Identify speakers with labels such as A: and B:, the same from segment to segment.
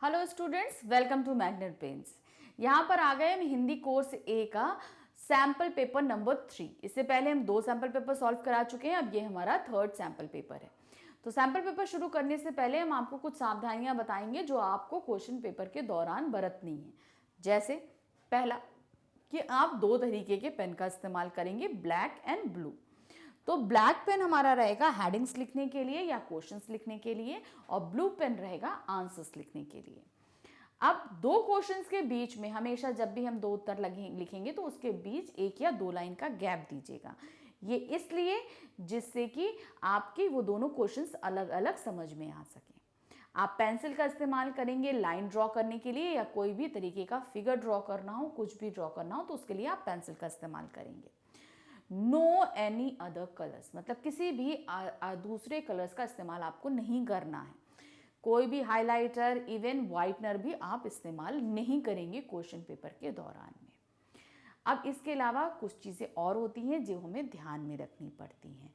A: Hello students, welcome to Magnet Pens. यहाँ पर आ गए हम हिंदी कोर्स ए का सैम्पल पेपर नंबर 3। इससे पहले हम 2 सैम्पल पेपर सॉल्व करा चुके हैं, अब ये हमारा 3rd सैम्पल पेपर है। तो सैम्पल पेपर शुरू करने से पहले हम आपको कुछ सावधानियां बताएंगे जो आपको क्वेश्चन पेपर के दौरान बरतनी है। जैसे पहला कि आप 2 तरीके के पेन का इस्तेमाल करेंगे, ब्लैक एंड ब्लू। तो ब्लैक पेन हमारा रहेगा हेडिंग्स लिखने के लिए या क्वेश्चंस लिखने के लिए, और ब्लू पेन रहेगा आंसर्स लिखने के लिए। अब 2 क्वेश्चंस के बीच में हमेशा जब भी हम 2 उत्तर लिखेंगे तो उसके बीच 1 या 2 लाइन का गैप दीजिएगा। ये इसलिए जिससे कि आपकी वो दोनों क्वेश्चंस अलग अलग समझ में आ सकें। आप पेंसिल का इस्तेमाल करेंगे लाइन ड्रॉ करने के लिए, या कोई भी तरीके का फिगर ड्रॉ करना हो, कुछ भी ड्रॉ करना हो तो उसके लिए आप पेंसिल का इस्तेमाल करेंगे। नो एनी अदर कलर्स, मतलब किसी भी दूसरे कलर्स का इस्तेमाल आपको नहीं करना है। कोई भी हाइलाइटर, इवन वाइटनर भी आप इस्तेमाल नहीं करेंगे क्वेश्चन पेपर के दौरान में। अब इसके अलावा कुछ चीज़ें और होती हैं जो हमें ध्यान में रखनी पड़ती हैं।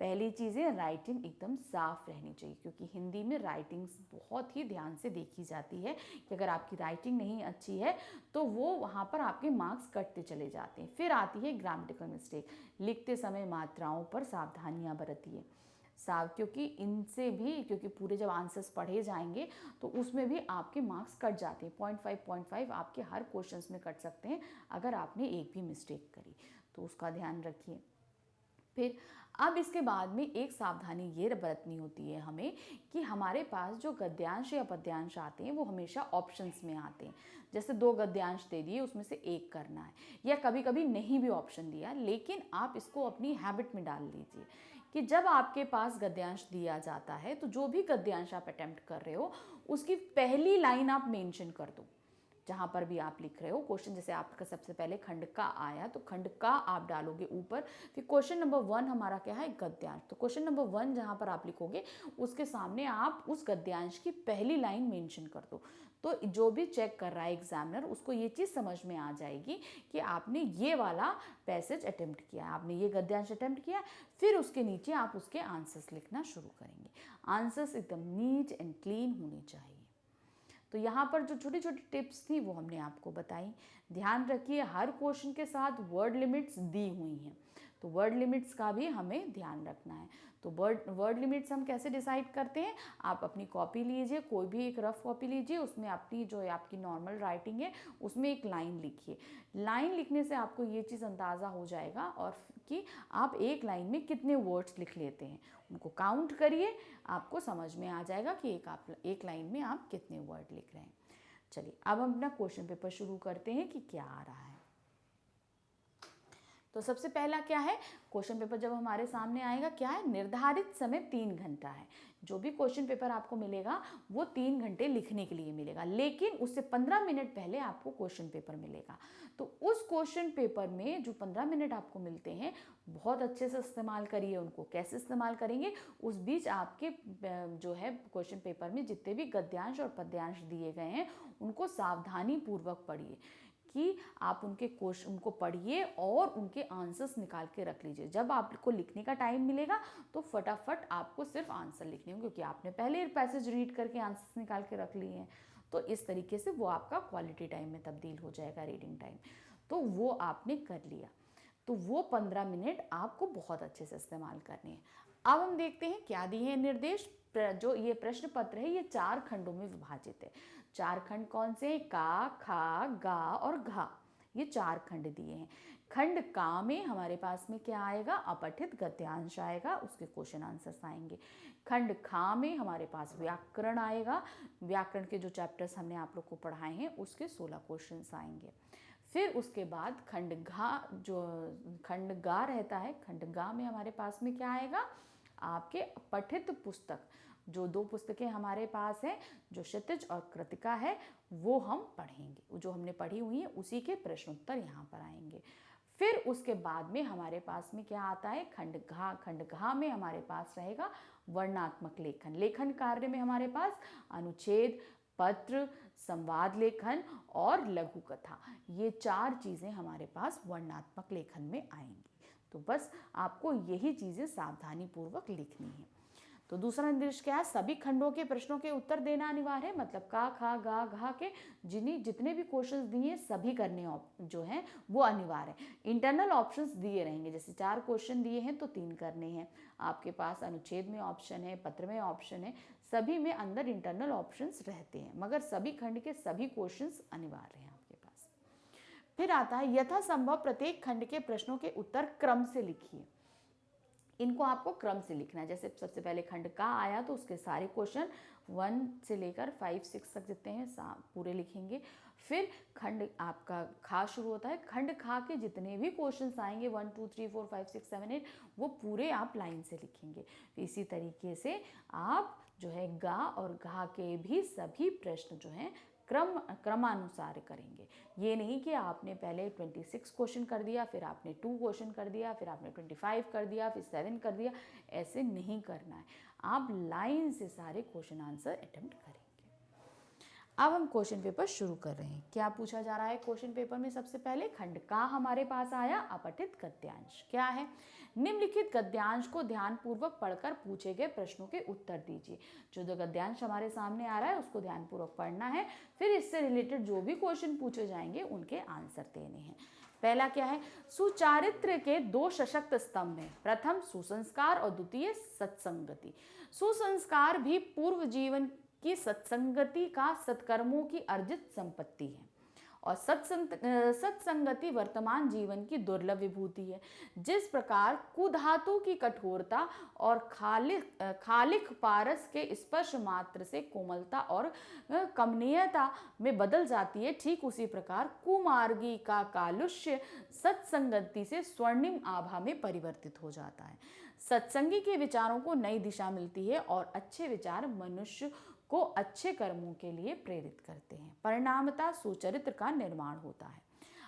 A: पहली चीज़ें, राइटिंग एकदम साफ रहनी चाहिए, क्योंकि हिंदी में राइटिंग बहुत ही ध्यान से देखी जाती है कि अगर आपकी राइटिंग नहीं अच्छी है तो वो वहाँ पर आपके मार्क्स कटते चले जाते हैं। फिर आती है ग्रामेटिकल मिस्टेक, लिखते समय मात्राओं पर सावधानियाँ बरतिए। क्योंकि पूरे जब आंसर्स पढ़े जाएंगे तो उसमें भी आपके मार्क्स कट जाते हैं। 0.5 आपके हर क्वेश्चंस में कट सकते हैं अगर आपने एक भी मिस्टेक करी, तो उसका ध्यान रखिए। फिर अब इसके बाद में एक सावधानी ये बरतनी होती है हमें कि हमारे पास जो गद्यांश या पद्यांश आते हैं वो हमेशा ऑप्शंस में आते हैं। जैसे 2 गद्यांश दे दिए, उसमें से एक करना है, या कभी कभी नहीं भी ऑप्शन दिया, लेकिन आप इसको अपनी हैबिट में डाल लीजिए कि जब आपके पास गद्यांश दिया जाता है तो जो भी गद्यांश आप अटेम्प्ट कर रहे हो उसकी पहली लाइन आप मेंशन कर दो। जहाँ पर भी आप लिख रहे हो क्वेश्चन, जैसे आपका सबसे पहले खंड का आया तो खंड का आप डालोगे ऊपर। फिर क्वेश्चन नंबर 1 हमारा क्या है, गद्यांश। तो क्वेश्चन नंबर 1 जहाँ पर आप लिखोगे उसके सामने आप उस गद्यांश की पहली लाइन मेंशन कर दो। तो जो भी चेक कर रहा है एग्जामिनर, उसको ये चीज़ समझ में आ जाएगी कि आपने ये वाला पैसेज अटेम्प्ट किया है, आपने ये गद्यांश अटेम्प्ट किया। फिर उसके नीचे आप उसके आंसर्स लिखना शुरू करेंगे। आंसर्स एकदम नीट एंड क्लीन होने चाहिए। तो यहाँ पर जो छोटी छोटी टिप्स थी वो हमने आपको बताई। ध्यान रखिए हर क्वेश्चन के साथ वर्ड लिमिट्स दी हुई हैं, तो वर्ड लिमिट्स का भी हमें ध्यान रखना है। तो वर्ड लिमिट्स हम कैसे डिसाइड करते हैं, आप अपनी कॉपी लीजिए, कोई भी एक रफ कॉपी लीजिए, उसमें अपनी जो आपकी नॉर्मल राइटिंग है उसमें एक लाइन लिखिए। लाइन लिखने से आपको ये चीज़ अंदाज़ा हो जाएगा और कि आप एक लाइन में कितने वर्ड्स लिख लेते हैं, उनको काउंट करिए, आपको समझ में आ जाएगा कि एक लाइन में आप कितने वर्ड लिख रहे हैं। चलिए अब हम अपना क्वेश्चन पेपर शुरू करते हैं कि क्या आ रहा है। तो सबसे पहला क्या है, क्वेश्चन पेपर जब हमारे सामने आएगा क्या है, निर्धारित समय 3 घंटा है। जो भी क्वेश्चन पेपर आपको मिलेगा वो 3 घंटे लिखने के लिए मिलेगा, लेकिन उससे 15 मिनट पहले आपको क्वेश्चन पेपर मिलेगा। तो उस क्वेश्चन पेपर में जो 15 मिनट आपको मिलते हैं बहुत अच्छे से इस्तेमाल करिए उनको। कैसे इस्तेमाल करेंगे, उस बीच आपके जो है क्वेश्चन पेपर में जितने भी गद्यांश और पद्यांश दिए गए हैं उनको सावधानी पूर्वक पढ़िए, कि आप उनको पढ़िए और उनके आंसर्स निकाल के रख लीजिए। जब आपको लिखने का टाइम मिलेगा तो फटाफट आपको सिर्फ आंसर लिखने होंगे, क्योंकि आपने पहले पैसेज रीड करके आंसर्स निकाल के रख लिए हैं। तो इस तरीके से वो आपका क्वालिटी टाइम में तब्दील हो जाएगा, रीडिंग टाइम। तो वो आपने कर लिया, तो वो 15 मिनट आपको बहुत अच्छे से इस्तेमाल करने हैं। अब हम देखते हैं क्या दिए हैं निर्देश। जो ये प्रश्न पत्र है ये 4 खंडों में विभाजित है। 4 खंड कौन से हैं, का, खा, गा और घा, ये 4 खंड दिए हैं। खंड का में हमारे पास में क्या आएगा, अपठित गद्यांश आएगा, उसके क्वेश्चन आंसर्स आएंगे। खंड खा में हमारे पास व्याकरण आएगा, व्याकरण के जो चैप्टर्स हमने आप लोग को पढ़ाए हैं उसके 16 क्वेश्चंस आएंगे। फिर उसके बाद खंड गा रहता है, खंड गा में हमारे पास में क्या आएगा, आपके पठित पुस्तक, जो 2 पुस्तकें हमारे पास हैं, जो क्षितिज और कृतिका है, वो हम पढ़ेंगे। जो हमने पढ़ी हुई है उसी के प्रश्नोत्तर यहाँ पर आएंगे। फिर उसके बाद में हमारे पास में क्या आता है, खंड घा में हमारे पास रहेगा वर्णात्मक लेखन। लेखन कार्य में हमारे पास अनुच्छेद, पत्र, संवाद लेखन और लघु कथा, ये 4 चीज़ें हमारे पास वर्णात्मक लेखन में आएंगी। तो बस आपको यही चीज़ें सावधानी पूर्वक लिखनी है। तो दूसरा निर्देश क्या है, सभी खंडों के प्रश्नों के उत्तर देना अनिवार्य है, मतलब का, खा, गा, घा के जितने भी क्वेश्चंस दिए सभी करने जो हैं वो अनिवार्य है। इंटरनल ऑप्शंस दिए रहेंगे, जैसे 4 क्वेश्चन दिए हैं तो 3 करने हैं, आपके पास अनुच्छेद में ऑप्शन है, पत्र में ऑप्शन है, सभी में अंदर इंटरनल ऑप्शंस रहते हैं, मगर सभी खंड के सभी क्वेश्चंस अनिवार्य हैं आपके पास। फिर आता है यथासंभव प्रत्येक खंड के प्रश्नों के उत्तर क्रम से लिखिए। इनको आपको क्रम से लिखना है, जैसे सबसे पहले खंड का आया तो उसके सारे क्वेश्चन 1 से लेकर 5, 6 तक जितने हैं पूरे लिखेंगे। फिर खंड आपका खा शुरू होता है, खंड खा के जितने भी क्वेश्चंस आएंगे 1, 2, 3, 4, 5, 6, 7, 8 वो पूरे आप लाइन से लिखेंगे। इसी तरीके से आप जो है गा और घा के भी सभी प्रश्न जो हैं क्रमानुसार करेंगे। ये नहीं कि आपने पहले 26 क्वेश्चन कर दिया, फिर आपने 2 क्वेश्चन कर दिया, फिर आपने 25 कर दिया, फिर 7 कर दिया, ऐसे नहीं करना है। आप लाइन से सारे क्वेश्चन आंसर अटेम्प्ट करेंगे। अब हम क्वेश्चन पेपर शुरू कर रहे हैं। क्या पूछा जा रहा है क्वेश्चन पेपर में? सबसे पहले खंड का हमारे पास आया, अपठित गद्यांश क्या है? निम्नलिखित गद्यांश को ध्यानपूर्वक पढ़कर पूछे गए प्रश्नों के उत्तर दीजिए। जो गद्यांश हमारे सामने आ रहा है उसको ध्यानपूर्वक पढ़ना है, फिर इससे रिलेटेड जो भी क्वेश्चन पूछे जाएंगे उनके आंसर देने हैं। पहला क्या है? सुचारित्र के 2 सशक्त स्तंभ हैं, प्रथम सुसंस्कार और द्वितीय सत्संगति। सुसंस्कार भी पूर्व जीवन की सत्संगति का सत्कर्मों की अर्जित संपत्ति है, और सत्संगति वर्तमान जीवन की दुर्लभ विभूति है। जिस प्रकार कुधातु की कठोरता और खालिक पारस के स्पर्श मात्र से कोमलता और कमनीयता में बदल जाती है, ठीक उसी प्रकार कुमार्गी का कालुष्य सत्संगति से स्वर्णिम आभा में परिवर्तित हो जाता है। सत्संगी के विचारों को नई दिशा मिलती है और अच्छे विचार मनुष्य को अच्छे कर्मों के लिए प्रेरित करते हैं। परिणामतः सुचरित्र का निर्माण होता है।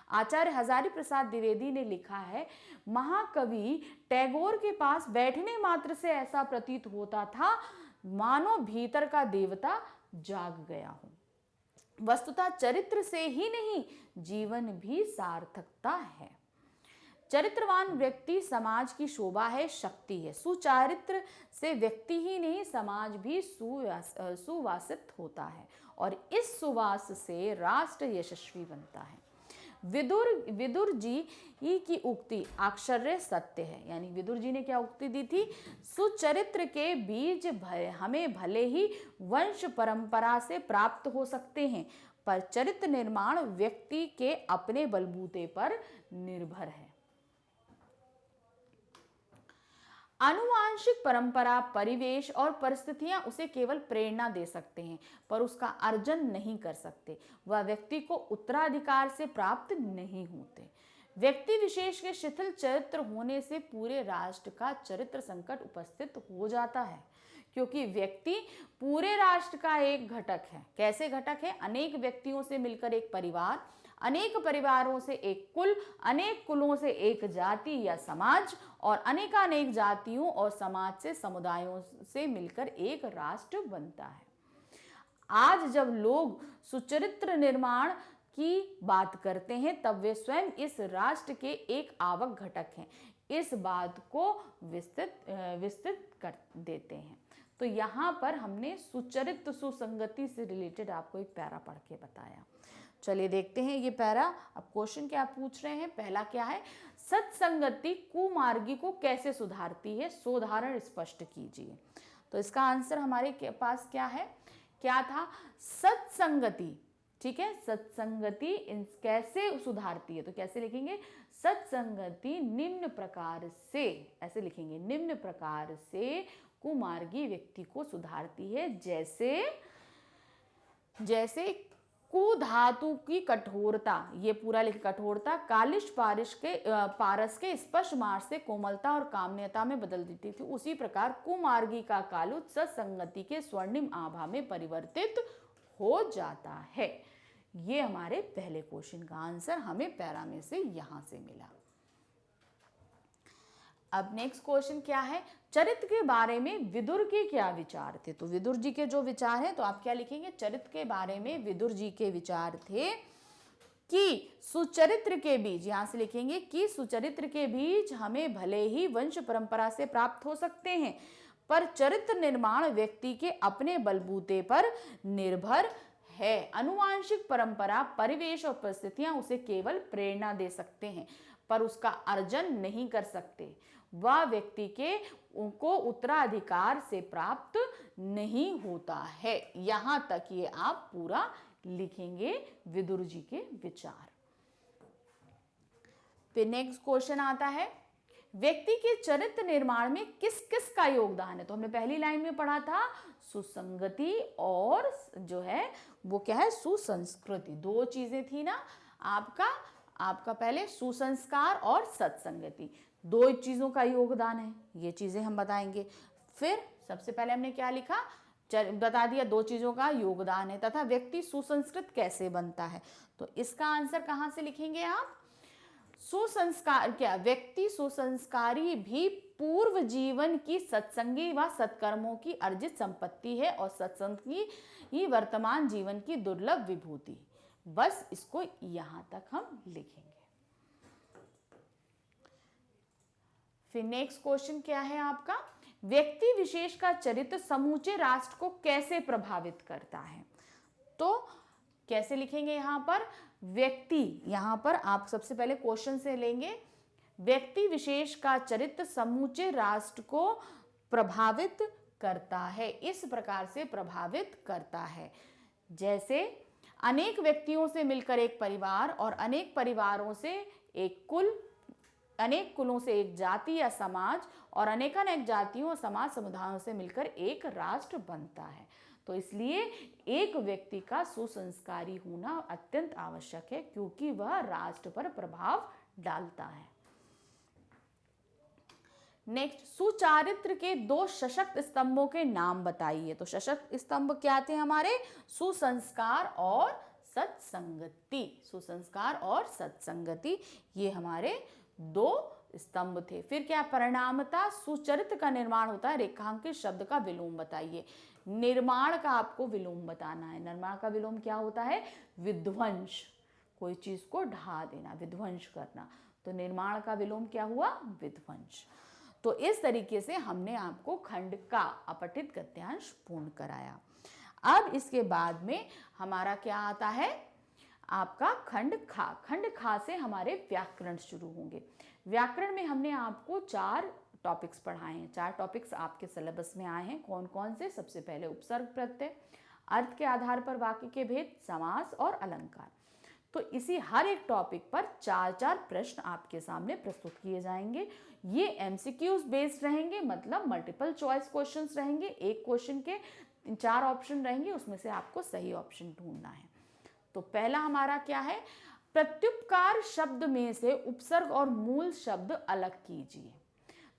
A: आचार्य हजारी प्रसाद द्विवेदी ने लिखा है, महाकवि टैगोर के पास बैठने मात्र से ऐसा प्रतीत होता था मानो भीतर का देवता जाग गया हो। वस्तुतः चरित्र से ही नहीं, जीवन भी सार्थकता है। चरित्रवान व्यक्ति समाज की शोभा है, शक्ति है। सुचारित्र से व्यक्ति ही नहीं, समाज भी सुवासित होता है, और इस सुवास से राष्ट्र यशस्वी बनता है। विदुर जी की उक्ति आश्चर्य सत्य है, यानी विदुर जी ने क्या उक्ति दी थी? सुचरित्र के बीज हमें भले ही वंश परंपरा से प्राप्त हो सकते हैं, पर चरित्र निर्माण व्यक्ति के अपने बलबूते पर निर्भर है। आनुवांशिक परंपरा, परिवेश और परिस्थितियां उसे केवल प्रेरणा दे सकते हैं, पर उसका अर्जन नहीं कर सकते। वह व्यक्ति को उत्तराधिकार से प्राप्त नहीं होते। व्यक्ति विशेष के शिथिल चरित्र होने से पूरे राष्ट्र का चरित्र संकट उपस्थित हो जाता है, क्योंकि व्यक्ति पूरे राष्ट्र का एक घटक है। कैसे घटक है? अनेक व्यक्तियों से मिलकर एक परिवार, अनेक परिवारों से एक कुल, अनेक कुलों से एक जाति या समाज, और अनेकानेक जातियों और समाज से समुदायों से मिलकर एक राष्ट्र बनता है। आज जब लोग सुचरित्र निर्माण की बात करते हैं, तब वे स्वयं इस राष्ट्र के एक आवक घटक हैं। इस बात को विस्तृत कर देते हैं। तो यहाँ पर हमने सुचरित्र सुसंगति से रिलेटेड आपको एक पैरा पढ़ के बताया। चलिए देखते हैं ये पैरा। अब क्वेश्चन क्या पूछ रहे हैं? पहला क्या है? सत्संगति कुमार्गी को कैसे सुधारती है? सोदाहरण स्पष्ट कीजिए। तो इसका आंसर हमारे पास क्या है? क्या था? सत्संगति। ठीक है, सत्संगति कैसे सुधारती है? तो कैसे लिखेंगे? सत्संगति निम्न प्रकार से, ऐसे लिखेंगे, निम्न प्रकार से कुमार्गी व्यक्ति को सुधारती है। जैसे कुधातु की कठोरता, ये पूरा लिख, कठोरता कालिश पारस के स्पर्श मार्ग से कोमलता और कामनीयता में बदल देती थी, उसी प्रकार कुमार्गी का कालुत सत्संगति के स्वर्णिम आभा में परिवर्तित हो जाता है। ये हमारे पहले क्वेश्चन का आंसर हमें पैरा में से यहां से मिला। अब नेक्स्ट क्वेश्चन क्या है? चरित्र के बारे में विदुर के क्या विचार थे? तो विदुर जी के जो विचार हैं, तो आप क्या लिखेंगे? चरित्र के बारे में विदुर जी के विचार थे कि सुचरित्र के बीज, यहां से लिखेंगे कि सुचरित्र के बीज हमें भले ही वंश परंपरा से प्राप्त हो सकते हैं, पर चरित्र निर्माण व्यक्ति के अपने बलबूते पर निर्भर है। आनुवांशिक परंपरा, परिवेश और परिस्थितियां उसे केवल प्रेरणा दे सकते हैं पर उसका अर्जन नहीं कर सकते। वह व्यक्ति के उनको उत्तराधिकार से प्राप्त नहीं होता है। यहां तक ये आप पूरा लिखेंगे विदुर जी के विचार। फिर नेक्स्ट क्वेश्चन आता है, व्यक्ति के चरित्र निर्माण में किस किस का योगदान है। तो हमने पहली लाइन में पढ़ा था सुसंगति और जो है वो क्या है, सुसंस्कृति। दो चीजें थी ना, आपका पहले सुसंस्कार और सत्संगति, दो चीजों का योगदान है, ये चीजें हम बताएंगे। फिर सबसे पहले हमने क्या लिखा, बता दिया दो चीजों का योगदान है, तथा व्यक्ति सुसंस्कृत कैसे बनता है। तो इसका आंसर कहां से लिखेंगे आप, सुसंस्कार क्या, व्यक्ति सुसंस्कारी भी पूर्व जीवन की सत्संगी व सत्कर्मों की अर्जित संपत्ति है और सत्संगी ही वर्तमान जीवन की दुर्लभ विभूति। बस इसको यहां तक हम लिखेंगे। फिर नेक्स्ट क्वेश्चन क्या है आपका, व्यक्ति विशेष का चरित्र समूचे राष्ट्र को कैसे प्रभावित करता है। तो कैसे लिखेंगे यहां पर, व्यक्ति, यहां पर आप सबसे पहले क्वेश्चन से लेंगे, व्यक्ति विशेष का चरित्र समूचे राष्ट्र को प्रभावित करता है। इस प्रकार से प्रभावित करता है, जैसे अनेक व्यक्तियों से मिलकर एक परिवार और अनेक परिवारों से एक कुल, अनेक कुलों से एक जाति या समाज और अनेकानेक जातियों और समाज समुदायों से मिलकर एक राष्ट्र बनता है। तो इसलिए एक व्यक्ति का सुसंस्कारी होना अत्यंत आवश्यक है, क्योंकि वह राष्ट्र पर प्रभाव डालता है। नेक्स्ट, सुचारित्र के दो सशक्त स्तंभों के नाम बताइए। तो सशक्त स्तंभ क्या थे हमारे, सुसंस्कार और सत्संगति। सुसंस्कार और सत्संगति ये हमारे दो स्तंभ थे। फिर क्या, परिणामता सुचरित्र का निर्माण होता है, रेखांकित शब्द का विलोम बताइए। निर्माण का आपको विलोम बताना है। निर्माण का विलोम क्या होता है, विध्वंस, कोई चीज को ढा देना, विध्वंस करना। तो निर्माण का विलोम क्या हुआ, विध्वंस। तो इस तरीके से हमने आपको खंड का अपठित गद्यांश पूर्ण कराया। अब इसके बाद में हमारा क्या आता है, आपका खंड खा। खंड खा से हमारे व्याकरण शुरू होंगे। व्याकरण में हमने आपको 4 टॉपिक्स पढ़ाए हैं। 4 टॉपिक्स आपके सिलेबस में आए हैं। कौन कौन से, सबसे पहले उपसर्ग प्रत्यय, अर्थ के आधार पर वाक्य के भेद, समास और अलंकार। तो इसी हर एक टॉपिक पर 4-4 प्रश्न आपके सामने प्रस्तुत किए जाएंगे। ये एमसीक्यूज बेस्ड रहेंगे, मतलब मल्टीपल चॉइस क्वेश्चंस रहेंगे। एक क्वेश्चन के 4 ऑप्शन रहेंगे, उसमें से आपको सही ऑप्शन ढूंढना है। तो पहला हमारा क्या है, प्रत्युपकार शब्द में से उपसर्ग और मूल शब्द अलग कीजिए।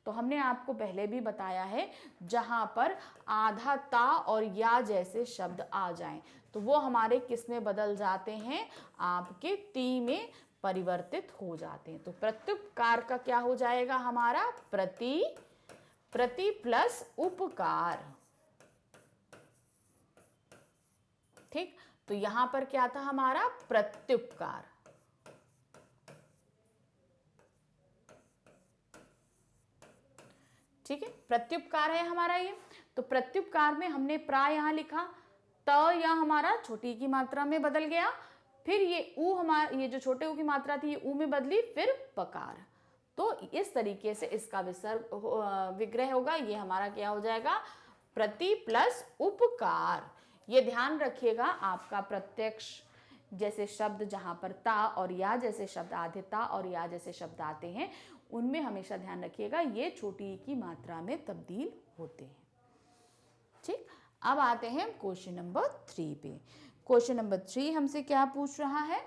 A: तो हमने आपको पहले भी बताया है, जहां पर आधा ता और या जैसे शब्द आ जाएं तो वो हमारे किस में बदल जाते हैं, आपके ती में परिवर्तित हो जाते हैं। तो प्रत्युपकार का क्या हो जाएगा हमारा, प्रति प्लस उपकार। ठीक, तो यहां पर क्या था हमारा, प्रत्युपकार। ठीक है, प्रत्युपकार है हमारा ये। तो प्रत्युपकार में हमने प्राय यहां लिखा, त या हमारा छोटी की मात्रा में बदल गया, फिर ये ऊ, हमारा ये जो छोटे ऊ की मात्रा थी ये ऊ में बदली, फिर पकार। तो इस तरीके से इसका विग्रह होगा। ये हमारा क्या हो जाएगा, प्रति प्लस उपकार। ये ध्यान रखिएगा, आपका प्रत्यक्ष जैसे शब्द जहां पर ता और या जैसे शब्द आधे ता और या जैसे शब्द आते हैं, उनमें हमेशा ध्यान रखिएगा ये छोटी की मात्रा में तब्दील होते हैं। ठीक, अब आते हैं क्वेश्चन नंबर 3 पे। क्वेश्चन नंबर 3 हमसे क्या पूछ रहा है,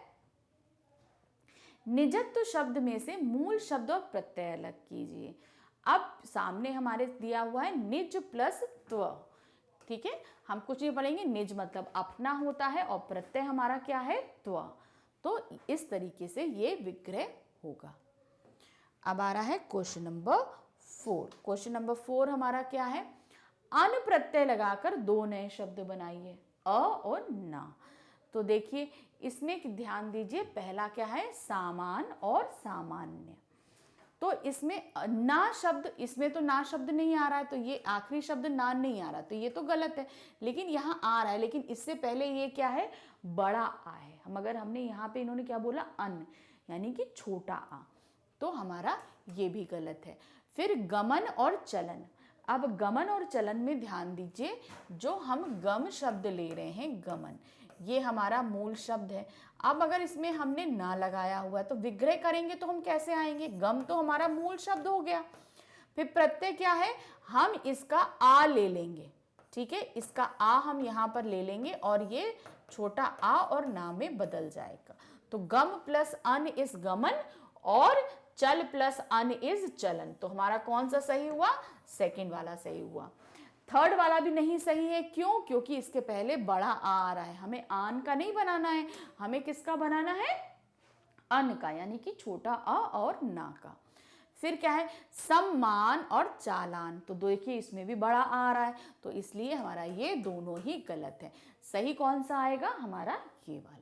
A: निजत्व शब्द में से मूल शब्द और प्रत्यय अलग कीजिए। अब सामने हमारे दिया हुआ है निज प्लस त्व। ठीक है, हम कुछ नहीं पढ़ेंगे, निज मतलब अपना होता है और प्रत्यय हमारा क्या है, त्व। तो इस तरीके से ये विग्रह होगा। अब आ रहा है क्वेश्चन नंबर 4। क्वेश्चन नंबर 4 हमारा क्या है, अन प्रत्यय लगाकर 2 नए शब्द बनाइए, अ और ना। तो देखिए इसमें ध्यान दीजिए, पहला क्या है, सामान और सामान्य। तो इसमें ना शब्द, इसमें तो ना शब्द नहीं आ रहा है, तो ये आखिरी शब्द ना नहीं आ रहा, तो ये तो गलत है। लेकिन यहाँ आ रहा है, लेकिन इससे पहले ये क्या है, बड़ा आ है। हमने यहाँ पे इन्होंने क्या बोला, अन, यानी कि छोटा आ, तो हमारा ये भी गलत है। फिर गमन और चलन। अब गमन और चलन में ध्यान दीजिए, जो हम गम शब्द ले रहे हैं, गमन, ये हमारा मूल शब्द है। अब अगर इसमें हमने ना लगाया हुआ है तो विग्रह करेंगे तो हम कैसे आएंगे, गम तो हमारा मूल शब्द हो गया। फिर प्रत्यय क्या है, हम इसका आ ले लेंगे, ठीक है, इसका आ हम यहाँ पर ले लेंगे और ये छोटा आ और ना में बदल जाएगा। तो गम प्लस अन इज गमन और चल प्लस अन इज चलन। तो हमारा कौन सा सही हुआ, सेकंड वाला सही हुआ। थर्ड वाला भी नहीं सही है, क्यों, क्योंकि इसके पहले बड़ा आ रहा है। हमें आन का नहीं बनाना है, हमें किसका बनाना है, अन का, यानी कि छोटा अ और ना का। फिर क्या है, सम्मान और चालान, तो देखिए इसमें भी बड़ा आ रहा है, तो इसलिए हमारा ये दोनों ही गलत है। सही कौन सा आएगा, हमारा ये वाला।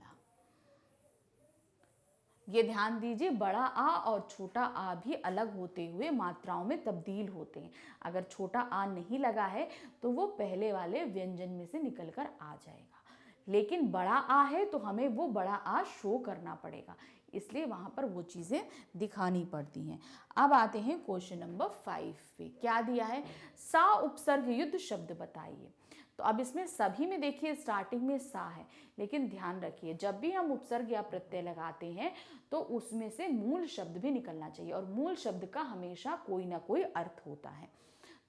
A: ये ध्यान दीजिए, बड़ा आ और छोटा आ भी अलग होते हुए मात्राओं में तब्दील होते हैं। अगर छोटा आ नहीं लगा है तो वो पहले वाले व्यंजन में से निकलकर आ जाएगा, लेकिन बड़ा आ है तो हमें वो बड़ा आ शो करना पड़ेगा, इसलिए वहाँ पर वो चीज़ें दिखानी पड़ती हैं। अब आते हैं क्वेश्चन नंबर 5 पे। क्या दिया है, सा उपसर्ग युद्ध शब्द बताइए। तो अब इसमें सभी में देखिए स्टार्टिंग में सा है, लेकिन ध्यान रखिए जब भी हम उपसर्ग या प्रत्यय लगाते हैं तो उसमें से मूल शब्द भी निकलना चाहिए, और मूल शब्द का हमेशा कोई ना कोई अर्थ होता है।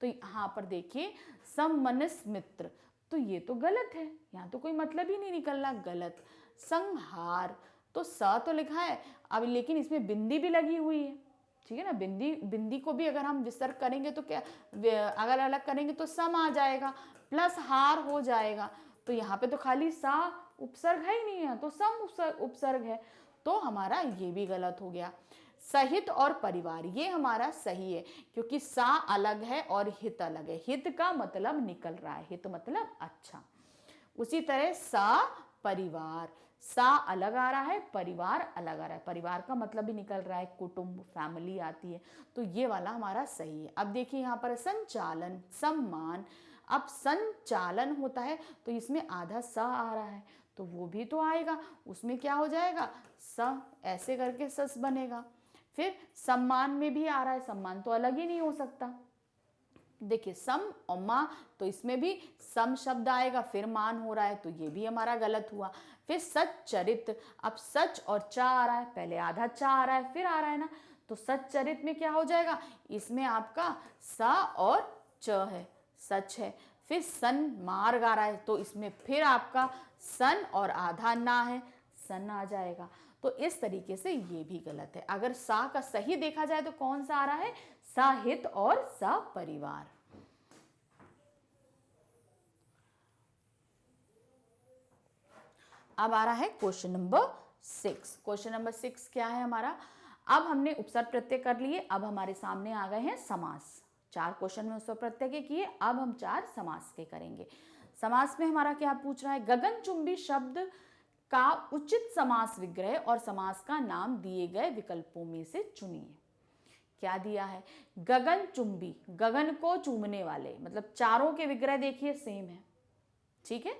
A: तो यहाँ पर देखिए सममनस मित्र, तो ये तो गलत है, यहाँ तो कोई मतलब ही नहीं निकलना, गलत। संहार, तो स तो लिखा है अब, लेकिन इसमें बिंदी भी लगी हुई है, ठीक है ना। बिंदी को भी अगर हम विसर्ग करेंगे तो क्या, अगर अलग करेंगे तो सम आ जाएगा, प्लस हार हो जाएगा। तो यहाँ पे तो खाली सा उपसर्ग है ही नहीं है, तो सम उपसर्ग है, तो हमारा ये भी गलत हो गया। सहित और परिवार, ये हमारा सही है, क्योंकि सा अलग है और हित अलग है। हित का मतलब निकल रहा है, हित मतलब अच्छा। उसी तरह सा परिवार, सा अलग आ रहा है, परिवार अलग आ रहा है, परिवार का मतलब भी निकल रहा है, कुटुंब, फैमिली आती है, तो ये वाला हमारा सही है। अब देखिए यहाँ पर संचालन, सम्मान, अब संचालन होता है तो इसमें आधा स आ रहा है, तो वो भी तो आएगा, उसमें क्या हो जाएगा, स, ऐसे करके सस बनेगा। फिर सम्मान में भी आ रहा है, सम्मान तो अलग ही नहीं हो सकता। देखिए सम और माँ, तो इसमें भी सम शब्द आएगा, फिर मान हो रहा है, तो ये भी हमारा गलत हुआ। फिर सच्चरित, अब सच और चा आ रहा है, पहले आधा चा आ रहा है फिर आ रहा है ना, तो सच्चरित में क्या हो जाएगा, इसमें आपका सा और च है, सच है। फिर सन मार्ग आ रहा है, तो इसमें फिर आपका सन और आधा ना है, सन आ जाएगा। तो इस तरीके से ये भी गलत है। अगर सा का सही देखा जाए तो कौन सा आ रहा है, साहित और सपरिवार। अब आ रहा है क्वेश्चन नंबर 6। क्वेश्चन नंबर 6 क्या है हमारा, अब हमने उपसर्ग प्रत्यय कर लिए, अब हमारे सामने आ गए हैं समास। 4 क्वेश्चन में उपसर्ग प्रत्यय के किए, अब हम 4 समास के करेंगे। समास में हमारा क्या पूछ रहा है, गगनचुंबी शब्द का उचित समास विग्रह और समास का नाम दिए गए विकल्पों में से चुनिए। क्या दिया है, गगनचुंबी, गगन को चूमने वाले, मतलब चारों के विग्रह देखिए सेम है, ठीक है,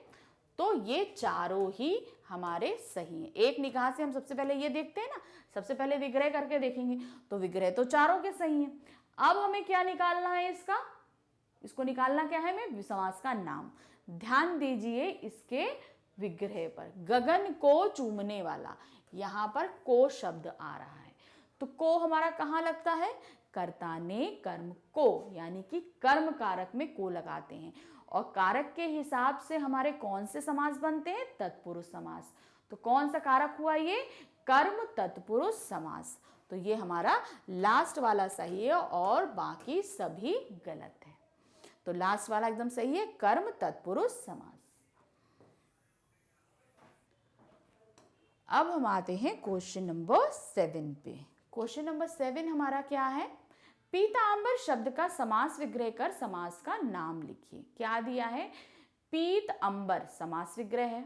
A: तो ये चारों ही हमारे सही हैं। एक निगाह से हम सबसे पहले ये देखते हैं ना, सबसे पहले विग्रह करके देखेंगे, तो विग्रह तो चारों के सही हैं। अब हमें क्या निकालना है, इसको निकालना क्या है, हमें समास का नाम। ध्यान दीजिए इसके विग्रह पर, गगन को चूमने वाला, यहाँ पर को शब्द आ रहा है, तो को हमारा कहाँ लगता है, कर्ता ने कर्म को, यानी कि कर्म कारक में को लगाते हैं, और कारक के हिसाब से हमारे कौन से समास बनते हैं, तत्पुरुष समास। तो कौन सा कारक हुआ ये, कर्म तत्पुरुष समास। तो ये हमारा लास्ट वाला सही है और बाकी सभी गलत है। तो लास्ट वाला एकदम सही है, कर्म तत्पुरुष समास। अब हम आते हैं क्वेश्चन नंबर 7 पे। क्वेश्चन नंबर 7 हमारा क्या है, पीतांबर शब्द का समास विग्रह कर समास का नाम लिखिए। क्या दिया है, पीत अंबर समास विग्रह है,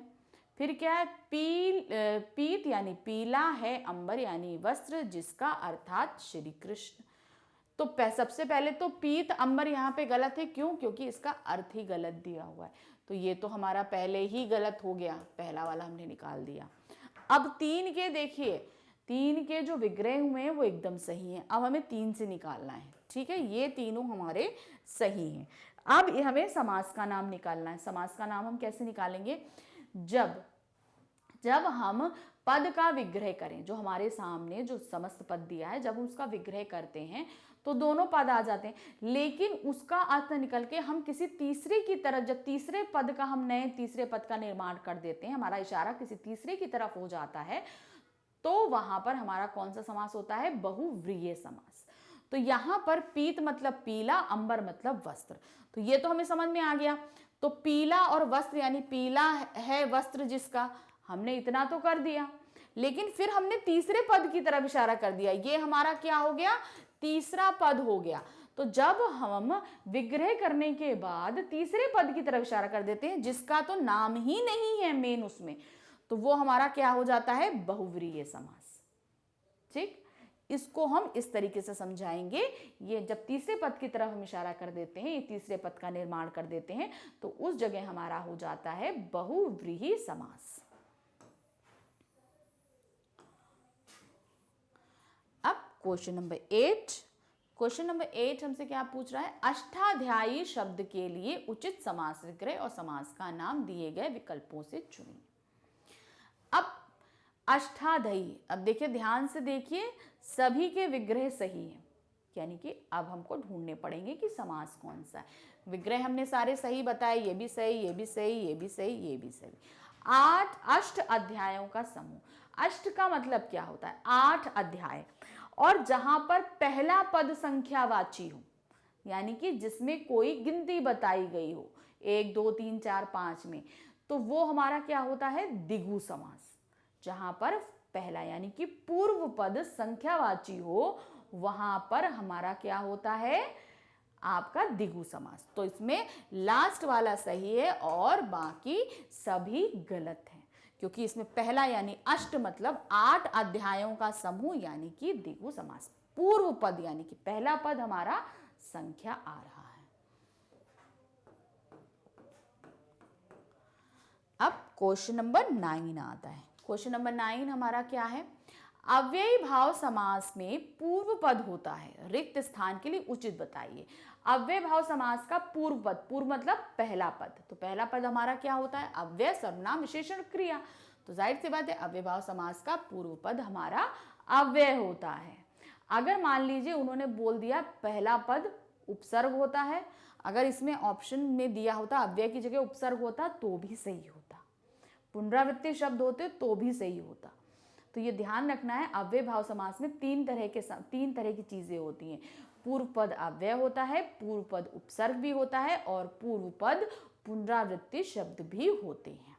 A: फिर क्या है, पीत यानी पीला है, अंबर यानी वस्त्र जिसका अर्थात श्री कृष्ण, तो सबसे पहले तो पीत अंबर यहाँ पे गलत है, क्यों? क्योंकि इसका अर्थ ही गलत दिया हुआ है, तो ये तो हमारा पहले ही गलत हो गया, पहला वाला हमने निकाल दिया। अब 3 के देखिए, 3 के जो विग्रह हुए हैं वो एकदम सही हैं। अब हमें 3 से निकालना है, ठीक है, ये तीनों हमारे सही हैं। अब हमें समास का नाम निकालना है। समास का नाम हम कैसे निकालेंगे? जब हम पद का विग्रह करें, जो हमारे सामने जो समस्त पद दिया है, जब उसका विग्रह करते हैं तो दोनों पद आ जाते हैं, लेकिन उसका अर्थ निकल के हम किसी तीसरे की तरफ, जब तीसरे पद का हम नए तीसरे पद का निर्माण कर देते हैं, हमारा इशारा किसी तीसरे की तरफ हो जाता है, तो वहां पर हमारा कौन सा समास होता है? बहुव्रीहि समास। तो यहां पर पीत मतलब पीला, अंबर मतलब वस्त्र, तो ये तो हमें समझ में आ गया। तो पीला और वस्त्र, यानी पीला है वस्त्र जिसका, हमने इतना तो कर दिया, लेकिन फिर हमने तीसरे पद की तरफ इशारा कर दिया, ये हमारा क्या हो गया? तीसरा पद हो गया। तो जब हम विग्रह करने के बाद तीसरे पद की तरफ इशारा कर देते हैं, जिसका तो नाम ही नहीं है मेन उसमें, तो वो हमारा क्या हो जाता है? बहुव्रीहि समास। ठीक, इसको हम इस तरीके से समझाएंगे। ये जब तीसरे पद की तरफ हम इशारा कर देते हैं, ये तीसरे पद का निर्माण कर देते हैं, तो उस जगह हमारा हो जाता है बहुव्रीहि समास। अब क्वेश्चन नंबर 8। क्वेश्चन नंबर 8 हमसे क्या पूछ रहा है? अष्टाध्यायी शब्द के लिए उचित समास विग्रह और समास का नाम दिए गए विकल्पों से चुनिए। अब अष्टाध्यायी, अब देखिए ध्यान से देखिए, सभी के विग्रह सही हैं, यानी कि अब हमको ढूंढने पड़ेंगे कि समास कौन सा है। विग्रह हमने सारे सही बताए, ये भी सही, ये भी सही, ये भी सही, ये भी सही। 8 अष्ट अध्यायों का समूह। अष्ट का मतलब क्या होता है? 8 अध्याय, और जहां पर पहला पद संख्यावाची हो, यानी कि जिसमें कोई गिनती बताई गई हो 1 2 3 4 5 में, तो वो हमारा क्या होता है? द्विगु समास। जहां पर पहला यानी कि पूर्व पद संख्यावाची हो, वहां पर हमारा क्या होता है? आपका द्विगु समास। तो इसमें लास्ट वाला सही है और बाकी सभी गलत हैं, क्योंकि इसमें पहला यानी अष्ट मतलब 8 अध्यायों का समूह, यानी कि द्विगु समास। पूर्व पद यानी कि पहला पद हमारा संख्या आ रहा है। अब क्वेश्चन नंबर 9 आता है। क्वेश्चन नंबर 9 हमारा क्या है? अव्ययी भाव समास में पूर्व पद होता है, रिक्त स्थान के लिए उचित बताइए। अव्यय भाव समास का पूर्व पद, पूर्व मतलब पहला पद, तो पहला पद हमारा क्या होता है? अव्यय सर्वनाम विशेषण क्रिया। तो जाहिर सी बात है अव्यय भाव समास का पूर्व पद हमारा अव्यय होता है। अगर मान लीजिए उन्होंने बोल दिया पहला पद उपसर्ग होता है, अगर इसमें ऑप्शन में दिया होता अव्यय की जगह उपसर्ग होता तो भी सही होता, पुनरावृत्ति शब्द होते तो भी सही होता। तो ये ध्यान रखना है, अव्यय भाव समास में तीन तरह की चीजें होती हैं। पूर्व पद अव्यय होता है, पूर्व पद उपसर्ग भी होता है, और पूर्व पद पुनरावृत्ति शब्द भी होते हैं।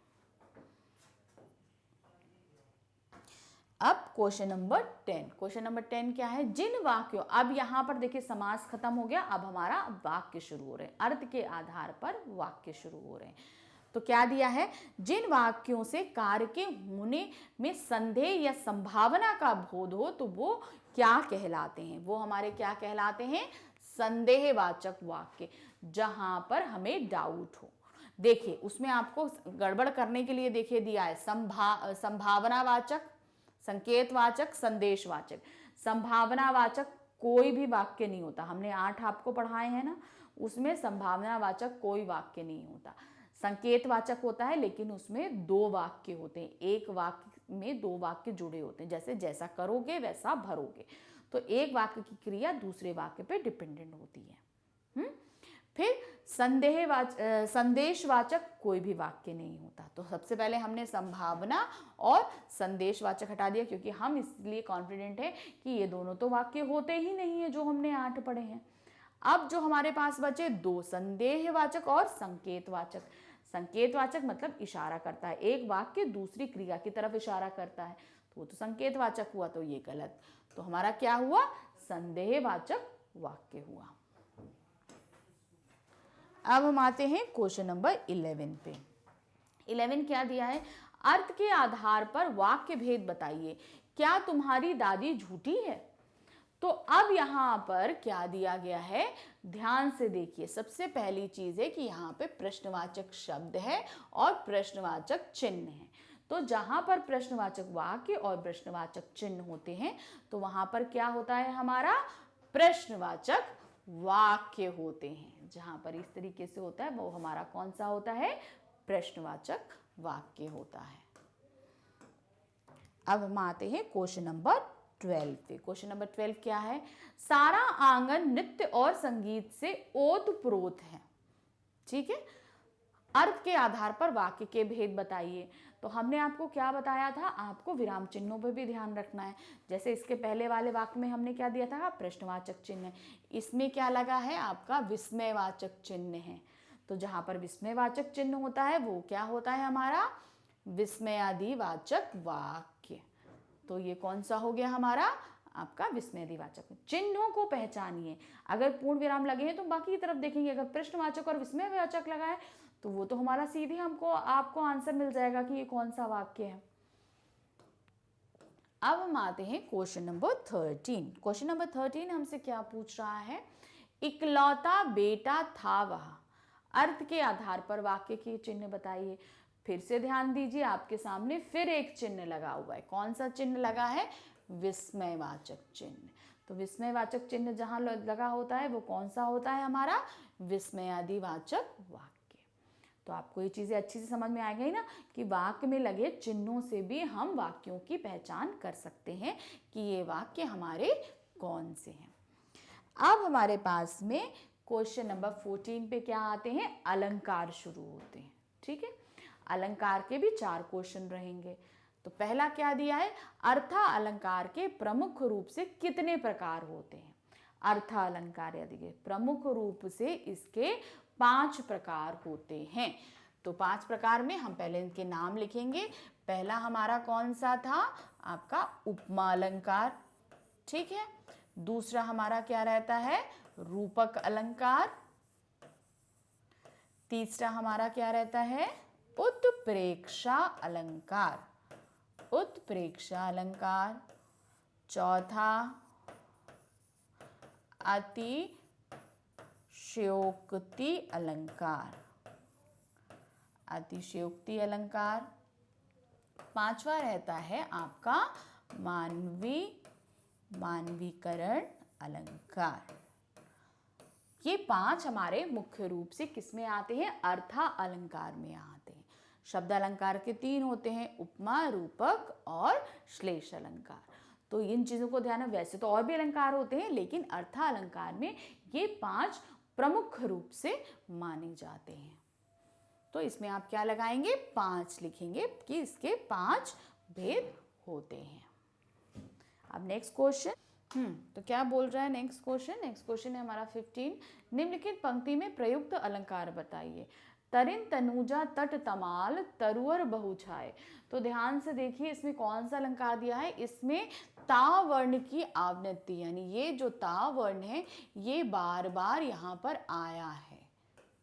A: अब क्वेश्चन नंबर 10। क्वेश्चन नंबर 10 क्या है? जिन वाक्यों, अब यहां पर देखिए समास खत्म हो गया, अब हमारा वाक्य शुरू हो रहे हैं, अर्थ के आधार पर वाक्य शुरू हो रहे हैं। तो क्या दिया है? जिन वाक्यों से कार्य के होने में संदेह या संभावना का बोध हो तो वो क्या कहलाते हैं? वो हमारे क्या कहलाते हैं? संदेहवाचक वाक्य, जहां पर हमें डाउट हो। देखिए उसमें आपको गड़बड़ करने के लिए देखिए दिया है संभावनावाचक, संकेतवाचक, संदेशवाचक। संभावनावाचक कोई भी वाक्य नहीं होता, हमने 8 आपको पढ़ाए हैं ना, उसमें संभावनावाचक कोई वाक्य नहीं होता। संकेतवाचक होता है, लेकिन उसमें 2 वाक्य होते हैं, एक वाक्य में 2 वाक्य जुड़े होते हैं, जैसे जैसा करोगे वैसा भरोगे। तो एक वाक्य की क्रिया दूसरे वाक्य पे डिपेंडेंट होती है। फिर संदेशवाचक कोई भी वाक्य नहीं होता। तो सबसे पहले हमने संभावना और संदेशवाचक हटा दिया, क्योंकि हम इसलिए कॉन्फिडेंट है कि ये दोनों तो वाक्य होते ही नहीं है जो हमने 8 पढ़े हैं। अब जो हमारे पास बचे 2, संदेहवाचक और संकेतवाचक। संकेतवाचक मतलब इशारा करता है, एक वाक्य दूसरी क्रिया की तरफ इशारा करता है, तो वो तो संकेतवाचक हुआ, तो ये गलत। तो हमारा क्या हुआ? संदेहवाचक वाक्य हुआ। अब हम आते हैं क्वेश्चन नंबर 11 पे। 11 क्या दिया है? अर्थ के आधार पर वाक्य भेद बताइए। क्या तुम्हारी दादी झूठी है? तो अब यहाँ पर क्या दिया गया है, ध्यान से देखिए। सबसे पहली चीज है कि यहाँ पे प्रश्नवाचक शब्द है और प्रश्नवाचक चिन्ह है। तो जहां पर प्रश्नवाचक वाक्य और प्रश्नवाचक चिन्ह होते हैं तो वहां पर क्या होता है, हमारा प्रश्नवाचक वाक्य होते हैं। जहां पर इस तरीके से होता है वो हमारा कौन सा होता है, प्रश्नवाचक वाक्य होता है। अब हम आते हैं क्वेश्चन नंबर 12 पे। क्वेश्चन नंबर 12 क्या है, सारा आंगन नृत्य और संगीत से ओतप्रोत है। ठीक है, अर्थ के आधार पर वाक्य के भेद बताइए। तो हमने आपको क्या बताया था, आपको विराम चिन्हों पर भी ध्यान रखना है। जैसे इसके पहले वाले वाक्य में हमने क्या दिया था, प्रश्नवाचक चिन्ह। इसमें क्या लगा है, आपका विस्मयवाचक चिन्ह है। तो जहां पर विस्मयवाचक चिन्ह होता है वो क्या होता है, हमारा विस्मयादिवाचक वाक्य। तो ये कौन सा हो गया हमारा, आपका विस्मयादिवाचक। चिन्हों को पहचानिए। अगर पूर्ण विराम लगे हैं तो बाकी की तरफ देखेंगे, अगर प्रश्नवाचक और विस्मयवाचक लगा है तो वो तो हमारा सीधे हमको आपको आंसर मिल जाएगा कि ये कौन सा वाक्य है। अब हम आते हैं क्वेश्चन नंबर 13। क्वेश्चन नंबर 13 हमसे क्या पूछ रहा है, इकलौता बेटा था वह, अर्थ के आधार पर वाक्य के चिन्ह बताइए। फिर से ध्यान दीजिए, आपके सामने फिर एक चिन्ह लगा हुआ है। कौन सा चिन्ह लगा है, विस्मयवाचक चिन्ह। तो विस्मयवाचक चिन्ह जहां लगा होता है वो कौन सा होता है, हमारा विस्मयादिवाचक वाक्य। तो आपको ये चीजें अच्छी से समझ में आ गई ना कि वाक्य में लगे चिन्हों से भी हम वाक्यों की पहचान कर सकते हैं कि ये वाक्य हमारे कौन से हैं। अब हमारे पास में क्वेश्चन नंबर 14 पे क्या आते हैं, अलंकार शुरू होते हैं। ठीक है, अलंकार के भी 4 क्वेश्चन रहेंगे। तो पहला क्या दिया है, अर्था अलंकार के प्रमुख रूप से कितने प्रकार होते हैं। अर्था अलंकार यदि प्रमुख रूप से इसके 5 प्रकार होते हैं। तो 5 प्रकार में हम पहले इनके नाम लिखेंगे। पहला हमारा कौन सा था, आपका उपमा अलंकार। ठीक है, दूसरा हमारा क्या रहता है, रूपक अलंकार। तीसरा हमारा क्या रहता है, उत्प्रेक्षा अलंकार, उत्प्रेक्षा अलंकार। चौथा अतिशयोक्ति अलंकार, अतिशयोक्ति अलंकार। पांचवा रहता है आपका मानवीकरण अलंकार। ये 5 हमारे मुख्य रूप से किसमें आते हैं, अर्था अलंकार में आते हैं। शब्द अलंकार के 3 होते हैं, उपमा, रूपक और श्लेष अलंकार। तो इन चीजों को ध्यान में, वैसे तो और भी अलंकार होते हैं लेकिन अर्था अलंकार में ये 5 प्रमुख रूप से माने जाते हैं। तो इसमें आप क्या लगाएंगे, 5 लिखेंगे कि इसके 5 भेद होते हैं। अब नेक्स्ट क्वेश्चन, तो क्या बोल रहा है नेक्स्ट क्वेश्चन, नेक्स्ट क्वेश्चन है हमारा 15। निम्नलिखित पंक्ति में प्रयुक्त अलंकार बताइए। तरिन तनुजा तट तमाल तरुअर बहुछाए। तो ध्यान से देखिए इसमें कौन सा अलंकार दिया है, इसमें ता वर्ण की आवृत्ति, यानी ये जो ता वर्ण है ये बार बार यहाँ पर आया है।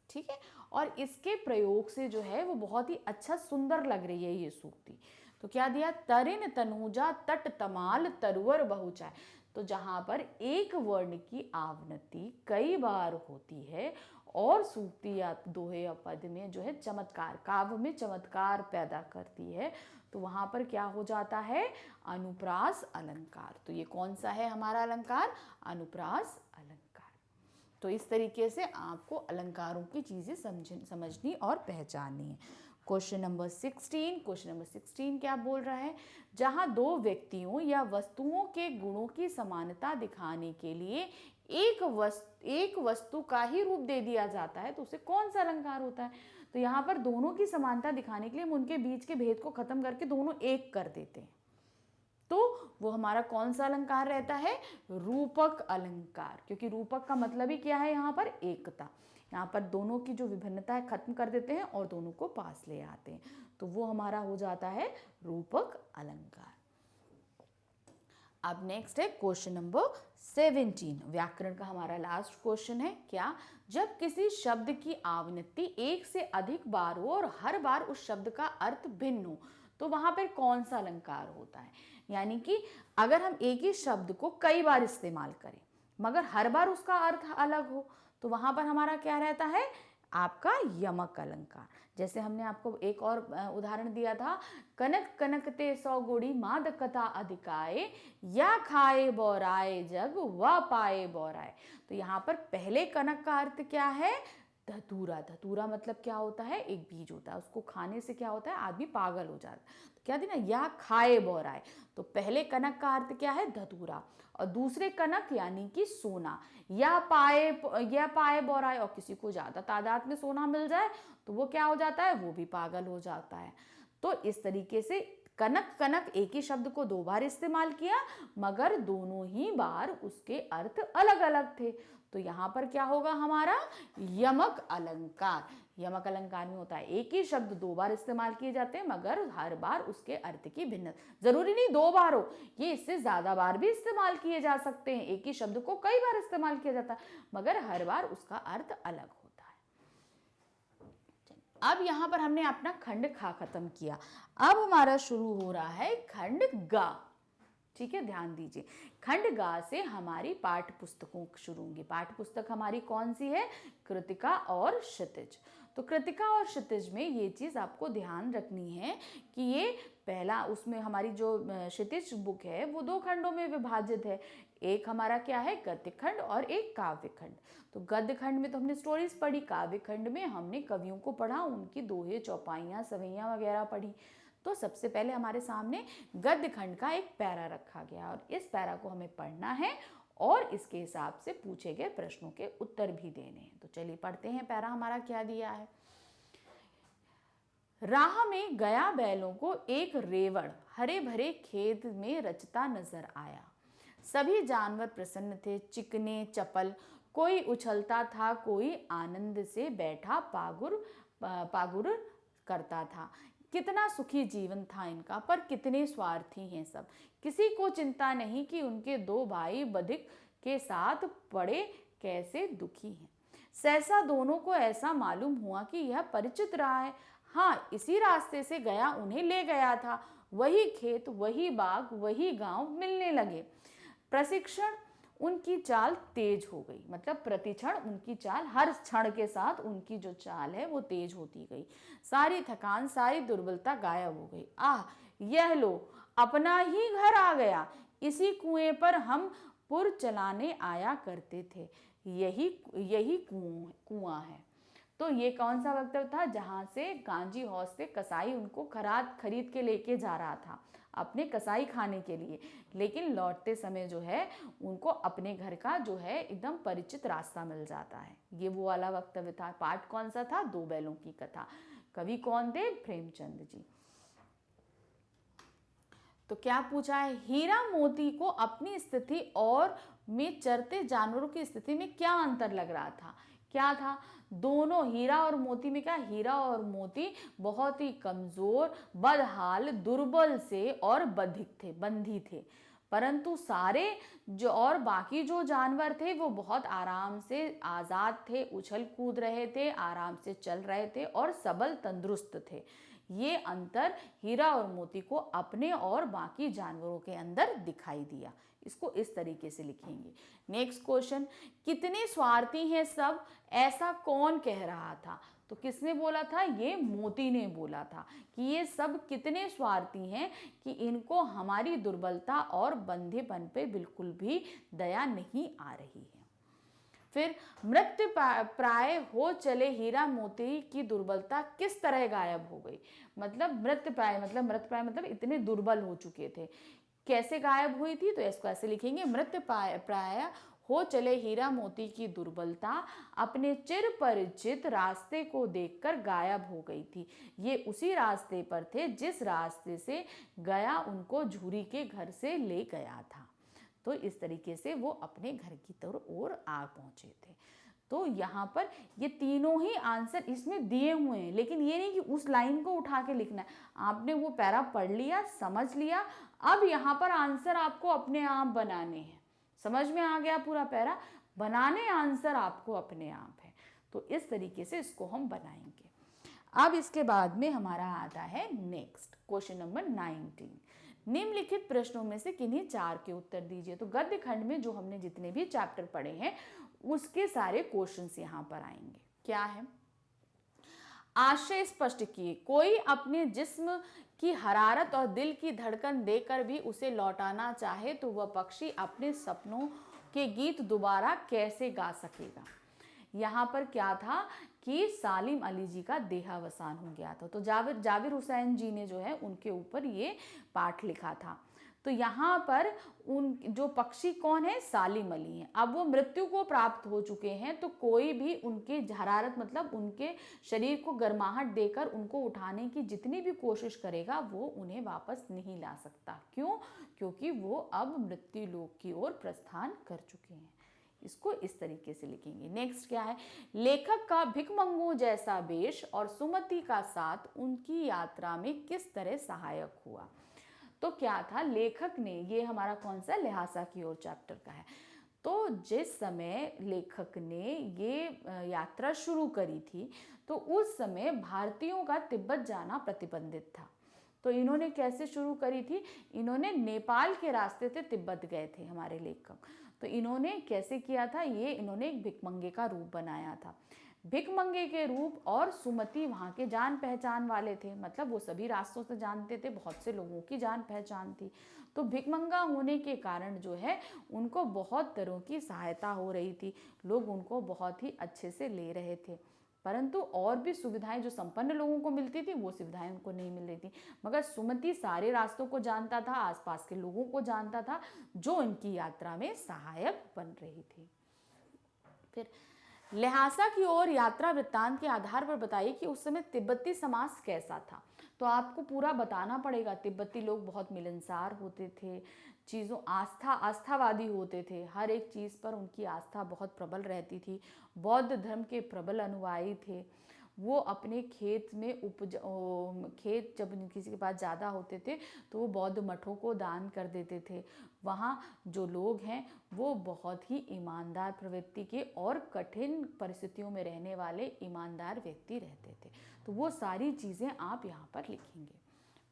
A: ठीक है, और इसके प्रयोग से जो है वो बहुत ही अच्छा सुंदर लग रही है ये सूक्ति। तो क्या दिया, तरिन तनुजा तट तमाल तरुअर बहुछाए। तो जहां पर एक वर्ण की आवृत्ति कई बार होती है और सूक्ति या दोहे या पद में जो है चमत्कार, काव्य में चमत्कार पैदा करती है, तो वहां पर क्या हो जाता है, अनुप्रास अलंकार। तो ये कौन सा है हमारा अलंकार, अनुप्रास अलंकार। तो इस तरीके से आपको अलंकारों की चीजें समझनी और पहचाननी है। क्वेश्चन नंबर 16, क्वेश्चन नंबर 16 क्या बोल रहा है, जहां 2 व्यक्तियों या वस्तुओं के गुणों की समानता दिखाने के लिए एक वस्तु का ही रूप दे दिया जाता है तो उसे कौन सा अलंकार होता है। तो यहाँ पर दोनों की समानता दिखाने के लिए हम उनके बीच के भेद को खत्म करके दोनों एक कर देते हैं, तो वो हमारा कौन सा अलंकार रहता है, रूपक अलंकार। क्योंकि रूपक का मतलब ही क्या है, यहाँ पर एकता। यहाँ पर दोनों की जो विभिन्नता है खत्म कर देते हैं और दोनों को पास ले आते हैं, तो वो हमारा हो जाता है रूपक अलंकार। अब नेक्स्ट है क्वेश्चन नंबर 17, व्याकरण का हमारा लास्ट क्वेश्चन है। क्या, जब किसी शब्द की आवृत्ति एक से अधिक बार हो और हर बार उस शब्द का अर्थ भिन्न हो तो वहां पर कौन सा अलंकार होता है। यानी कि अगर हम एक ही शब्द को कई बार इस्तेमाल करें मगर हर बार उसका अर्थ अलग हो तो वहां पर हमारा क्या रहता है, आपका यमक अलंकार। जैसे हमने आपको एक और उदाहरण दिया था, कनक कनकते 100 गुड़ी मादकता अधिकाए, या खाए बोराए जग व पाए बोराए। तो यहाँ पर पहले कनक का अर्थ क्या है, धतूरा। धतूरा मतलब क्या होता है, एक बीज होता है, उसको खाने से क्या होता है, आदमी पागल हो जाता है। तो क्या देना, या खाए बोराए। तो पहले कनक का अर्थ क्या है, धतूरा, और दूसरे कनक यानी कि सोना। या पाए बोराए, और किसी को ज्यादा तादाद में सोना मिल जाए तो वो क्या हो जाता है, वो भी पागल हो जाता है। तो इस तरीके से कनक कनक एक ही शब्द को 2 बार इस्तेमाल किया मगर दोनों ही बार उसके अर्थ अलग अलग थे। तो यहाँ पर क्या होगा हमारा, यमक अलंकार। यमक अलंकार में होता है एक ही शब्द 2 बार इस्तेमाल किए जाते हैं मगर हर बार उसके अर्थ की भिन्न, जरूरी नहीं 2 बार हो, ये इससे ज्यादा बार भी इस्तेमाल किए जा सकते हैं। एक ही शब्द को कई बार इस्तेमाल किया जाता है मगर हर बार उसका अर्थ अलग होता है। अब यहाँ पर हमने अपना खंड खा खत्म किया, अब हमारा शुरू हो रहा है खंड गा। ठीक है, ध्यान दीजिए, खंड गा से हमारी पाठ्य पुस्तकों शुरू होंगी। पाठ्य पुस्तक हमारी कौन सी है, कृतिका और क्षितिज। तो कृतिका और क्षितिज में ये चीज आपको ध्यान रखनी है कि ये पहला, उसमें हमारी जो क्षितिज बुक है वो 2 खंडों में विभाजित है। एक हमारा क्या है, गद्य खंड और एक काव्य खंड। तो गद्य खंड में तो हमने स्टोरीज पढ़ी, काव्य खंड में हमने कवियों को पढ़ा, उनकी दोहे चौपाइयाँ सवैयाँ वगैरह पढ़ी। तो सबसे पहले हमारे सामने गद्य खंड का एक पैरा रखा गया और इस पैरा को हमें पढ़ना है और इसके हिसाब से पूछे गए प्रश्नों के उत्तर भी देने हैं। तो चलिए पढ़ते हैं, पैरा हमारा क्या दिया है। राह में गया बैलों को एक रेवड़, हरे भरे खेत में रचता नजर आया। सभी जानवर प्रसन्न थे, चिकने चपल, कोई उछलता था, कोई आनंद से बैठा पागुर करता था। कितना सुखी जीवन था इनका, पर कितने स्वार्थी हैं सब। किसी को चिंता नहीं कि उनके 2 भाई बधिक के साथ पड़े कैसे दुखी हैं। सहसा दोनों को ऐसा मालूम हुआ कि यह परिचित रहा है। हाँ, इसी रास्ते से गया उन्हें ले गया था। वही खेत, वही बाग, वही गांव मिलने लगे। प्रशिक्षण उनकी चाल तेज हो गई, मतलब प्रतिक्षण उनकी चाल, हर क्षण के साथ उनकी जो चाल है वो तेज होती गई। सारी थकान, सारी दुर्बलता गायब हो गई। आह, यह लो, अपना ही घर आ गया। इसी कुएं पर हम पुर चलाने आया करते थे। यही कुआं है। तो ये कौन सा वक्तव्य था, जहां से कांजी हौस से कसाई उनको खरीद के लेके जा रहा था अपने कसाई खाने के लिए, लेकिन लौटते समय जो है उनको अपने घर का जो है एकदम परिचित रास्ता मिल जाता है। ये वो वाला वक्तव्य था। पाठ कौन सा था, 2 बैलों की कथा। कवि कौन थे, प्रेमचंद जी। तो क्या पूछा है, हीरा मोती को अपनी स्थिति और में चरते जानवरों की स्थिति में क्या अंतर लग रहा था। क्या था, दोनों हीरा और मोती में क्या, हीरा और मोती बहुत ही कमजोर, बदहाल, दुर्बल से और बंधी थे, परंतु सारे जो और बाकी जो जानवर थे वो बहुत आराम से आजाद थे, उछल कूद रहे थे, आराम से चल रहे थे और सबल तंदुरुस्त थे। ये अंतर हीरा और मोती को अपने और बाकी जानवरों के अंदर दिखाई दिया। इसको इस तरीके से लिखेंगे। नेक्स्ट क्वेश्चन, कितने स्वार्थी हैं सब, ऐसा कौन कह रहा था। तो किसने बोला था, ये मोती ने बोला था कि ये सब कितने स्वार्थी हैं कि इनको हमारी दुर्बलता और बंधेपन पे बिल्कुल भी दया नहीं आ रही है। फिर मृत्यु प्राय हो चले हीरा मोती की दुर्बलता किस तरह गायब हो गई। मतलब मृत्यु प्राय मतलब इतने दुर्बल हो चुके थे, कैसे गायब हुई थी। तो इसको ऐसे लिखेंगे, मृत्यु प्राय हो चले हीरा मोती की दुर्बलता अपने चिर परिचित रास्ते को देखकर गायब हो गई थी। ये उसी रास्ते पर थे जिस रास्ते से गया उनको झूरी के घर से ले गया था। तो इस तरीके से वो अपने घर की ओर आ पहुंचे थे। तो यहाँ पर ये तीनों ही आंसर इसमें दिए हुए हैं, लेकिन ये नहीं कि उस लाइन को उठा के लिखना है। आपने वो पैरा पढ़ लिया, समझ लिया, अब यहाँ पर आंसर आपको अपने आप बनाने हैं। समझ में आ गया पूरा पैरा, बनाने आंसर आपको अपने आप है। तो इस तरीके से इसको हम बनाएंगे। अब इसके बाद में हमारा आता है नेक्स्ट क्वेश्चन नंबर 19। निम्नलिखित प्रश्नों में से किन्हीं चार के उत्तर दीजिए। तो गद्य खंड में जो हमने जितने भी चैप्टर पढ़े हैं उसके सारे क्वेश्चंस यहाँ पर आएंगे। क्या है? आशय स्पष्ट किए। कोई अपने जिस्म की हरारत और दिल की धड़कन देकर भी उसे लौटाना चाहे तो वह पक्षी अपने सपनों के गीत दोबारा कैसे गा सकेगा। यहाँ पर क्या था कि सालिम अली जी का देहावसान हो गया था, तो जाबिर हुसैन जी ने जो है उनके ऊपर ये पाठ लिखा था। तो यहाँ पर उन जो पक्षी कौन है? सालिम अली हैं। अब वो मृत्यु को प्राप्त हो चुके हैं, तो कोई भी उनके हरारत मतलब उनके शरीर को गर्माहट देकर उनको उठाने की जितनी भी कोशिश करेगा वो उन्हें वापस नहीं ला सकता। क्यों? क्योंकि वो अब मृत्यु लोक की ओर प्रस्थान कर चुके हैं। इसको इस तरीके से लिखेंगे। नेक्स्ट क्या है? लेखक का भिखमंगों जैसा वेश और सुमति का साथ उनकी यात्रा में किस तरह सहायक हुआ। तो क्या था, लेखक ने, ये हमारा कौन सा ल्हासा की ओर चैप्टर का है, तो जिस समय लेखक ने ये यात्रा शुरू करी थी तो उस समय भारतीयों का तिब्बत जाना प्रतिबंधित था। तो इन्होंने कैसे शुरू करी थी? इन्होंने नेपाल के रास्ते से तिब्बत गए थे हमारे लेखक। तो इन्होंने कैसे किया था? ये इन्होंने एक भिखमंगे का रूप बनाया था। भिखमंगे के रूप, और सुमति वहाँ के जान पहचान वाले थे, मतलब वो सभी रास्तों से जानते थे, बहुत से लोगों की जान पहचान थी। तो भिखमंगा होने के कारण जो है उनको बहुत तरह की सहायता हो रही थी, लोग उनको बहुत ही अच्छे से ले रहे थे, परंतु और भी सुविधाएं जो संपन्न लोगों को मिलती थी वो सुविधाएं उनको नहीं मिल रही थी। मगर सुमति सारे रास्तों को जानता था, आसपास के लोगों को जानता था, जो इनकी यात्रा में सहायक बन रही थी। फिर ल्हासा की ओर यात्रा वृत्तांत के आधार पर बताइए कि उस समय तिब्बती समाज कैसा था। तो आपको पूरा बताना पड़ेगा। तिब्बती लोग बहुत मिलनसार होते थे, चीज़ों आस्थावादी होते थे, हर एक चीज़ पर उनकी आस्था बहुत प्रबल रहती थी। बौद्ध धर्म के प्रबल अनुयायी थे। वो अपने खेत में खेत जब किसी के पास ज़्यादा होते थे तो वो बौद्ध मठों को दान कर देते थे। वहाँ जो लोग हैं वो बहुत ही ईमानदार प्रवृत्ति के और कठिन परिस्थितियों में रहने वाले ईमानदार व्यक्ति रहते थे। तो वो सारी चीज़ें आप यहाँ पर लिखेंगे।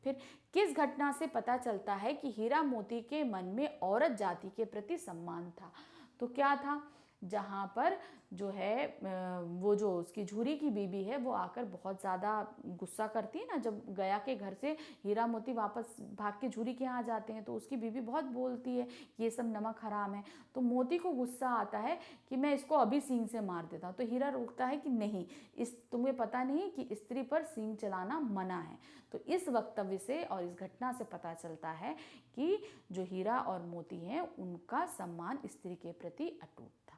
A: फिर किस घटना से पता चलता है कि हीरा मोती के मन में औरत जाति के प्रति सम्मान था। तो क्या था, जहाँ पर जो है वो जो उसकी झूरी की बीबी है वो आकर बहुत ज़्यादा गुस्सा करती है ना, जब गया के घर से हीरा मोती वापस भाग के झूरी के यहाँ जाते हैं तो उसकी बीबी बहुत बोलती है ये सब नमक हराम है। तो मोती को गुस्सा आता है कि मैं इसको अभी सींग से मार देता हूँ। तो हीरा रोकता है कि नहीं, तुम्हें पता नहीं कि स्त्री पर सींग चलाना मना है। तो इस वक्तव्य से और इस घटना से पता चलता है कि जो हीरा और मोती हैं उनका सम्मान स्त्री के प्रति अटूट था।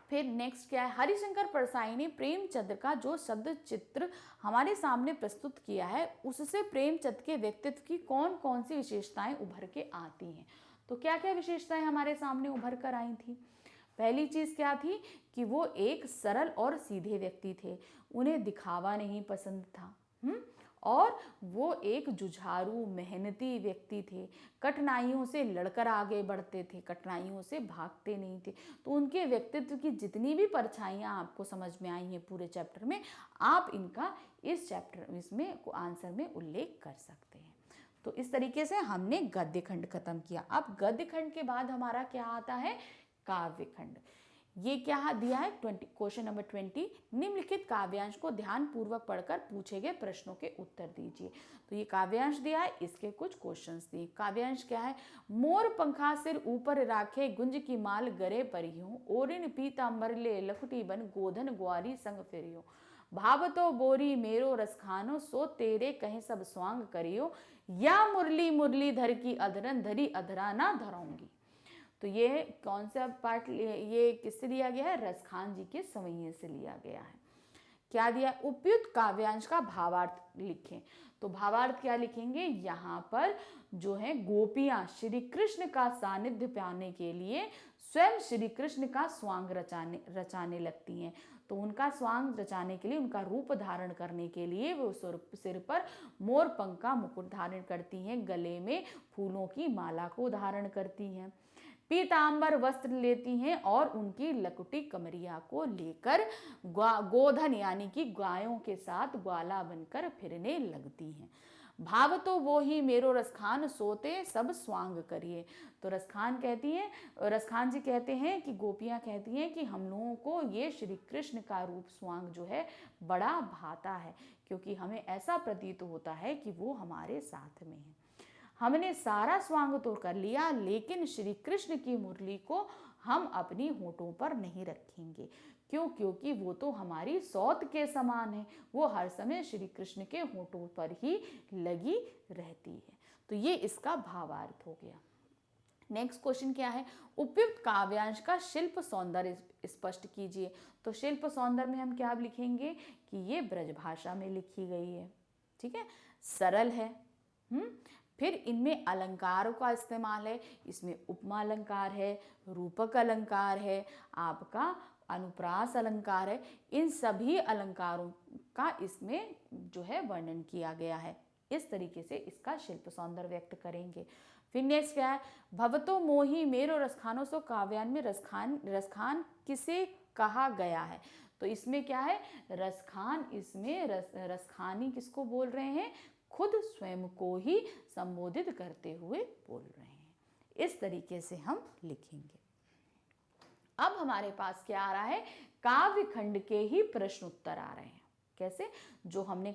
A: फिर नेक्स्ट क्या है? हरिशंकर परसाई ने प्रेमचंद का जो शब्द चित्र हमारे सामने प्रस्तुत किया है उससे प्रेमचंद के व्यक्तित्व की कौन कौन सी विशेषताएं उभर के आती हैं। तो क्या क्या विशेषताएं हमारे सामने उभर कर आई थी? पहली चीज क्या थी कि वो एक सरल और सीधे व्यक्ति थे, उन्हें दिखावा नहीं पसंद था। और वो एक जुझारू मेहनती व्यक्ति थे, कठिनाइयों से लड़कर आगे बढ़ते थे, कठिनाइयों से भागते नहीं थे। तो उनके व्यक्तित्व की जितनी भी परछाइयाँ आपको समझ में आई हैं पूरे चैप्टर में, आप इनका इस चैप्टर इसमें आंसर में उल्लेख कर सकते हैं। तो इस तरीके से हमने गद्य खंड खत्म किया। अब गद्य खंड के बाद हमारा क्या आता है? काव्य खंड। ये क्या दिया है? क्वेश्चन नंबर 20, निम्नलिखित काव्यांश को ध्यान पूर्वक पढ़कर पूछे गए प्रश्नों के उत्तर दीजिए। तो ये काव्यांश दिया है, इसके कुछ क्वेश्चंस दिए। काव्यांश क्या है? मोर पंखा सिर ऊपर राखे, गुंज की माल गरे परियों, ओरिन पीतांबर ले लखुटी बन, गोधन ग्वारी संग फिरियो, भावतो बोरी मेरो रसखानो, सो तेरे कहीं सब स्वांग करियो, या मुरली मुरली धर की अधरन, धरी अधरा ना धराऊंगी। तो ये कौन सा पार्ट ये किससे लिया गया है? रसखान जी के सवैये से लिया गया है। क्या दिया? उपयुक्त काव्यांश का भावार्थ लिखें। तो भावार्थ क्या लिखेंगे? यहाँ पर जो है गोपियां श्री कृष्ण का सानिध्य पाने के लिए स्वयं श्री कृष्ण का स्वांग रचाने लगती हैं। तो उनका स्वांग रचाने के लिए, उनका रूप धारण करने के लिए वो सिर पर मोर पंख का मुकुट धारण करती हैं, गले में फूलों की माला को धारण करती हैं। पीतांबर वस्त्र लेती हैं और उनकी लकुटी कमरिया को लेकर गोधन यानी कि गायों के साथ ग्वाला बनकर फिरने लगती हैं। भाव तो वो ही मेरो रसखान सोते सब स्वांग करिए। तो रसखान जी कहते हैं कि गोपियां कहती हैं कि हम लोगों को ये श्री कृष्ण का रूप स्वांग जो है बड़ा भाता है, क्योंकि हमें ऐसा प्रतीत होता है कि वो हमारे साथ में है। हमने सारा स्वांग तो कर लिया, लेकिन श्री कृष्ण की मुरली को हम अपनी होठों पर नहीं रखेंगे। क्यों? क्योंकि वो तो हमारी सौत के समान है, वो हर समय श्री कृष्ण के होठों पर ही लगी रहती है। तो ये इसका भावार्थ हो गया। नेक्स्ट क्वेश्चन क्या है? उपयुक्त काव्यांश का शिल्प सौंदर्य स्पष्ट कीजिए। तो शिल्प सौंदर्य में हम क्या लिखेंगे कि ये ब्रजभाषा में लिखी गई है, ठीक है, सरल है। फिर इनमें अलंकारों का इस्तेमाल है, इसमें उपमा अलंकार है, रूपक अलंकार है, आपका अनुप्रास अलंकार है। इन सभी अलंकारों का इसमें जो है वर्णन किया गया है। इस तरीके से इसका शिल्प सौंदर्य व्यक्त करेंगे। फिर नेक्स्ट क्या है? भवतो मोहि मेरो रसखानो सो काव्यान में रसखान किसे कहा गया है? तो इसमें क्या है? रसखान, इसमें रसखानी किसको बोल रहे हैं? खुद स्वयं को ही संबोधित करते हुए बोल रहे हैं। इस तरीके से हम लिखेंगे। अब हमारे पास क्या आ रहा है? काव्य खंड के ही प्रश्न उत्तर आ रहे हैं। कैसे? जो हमने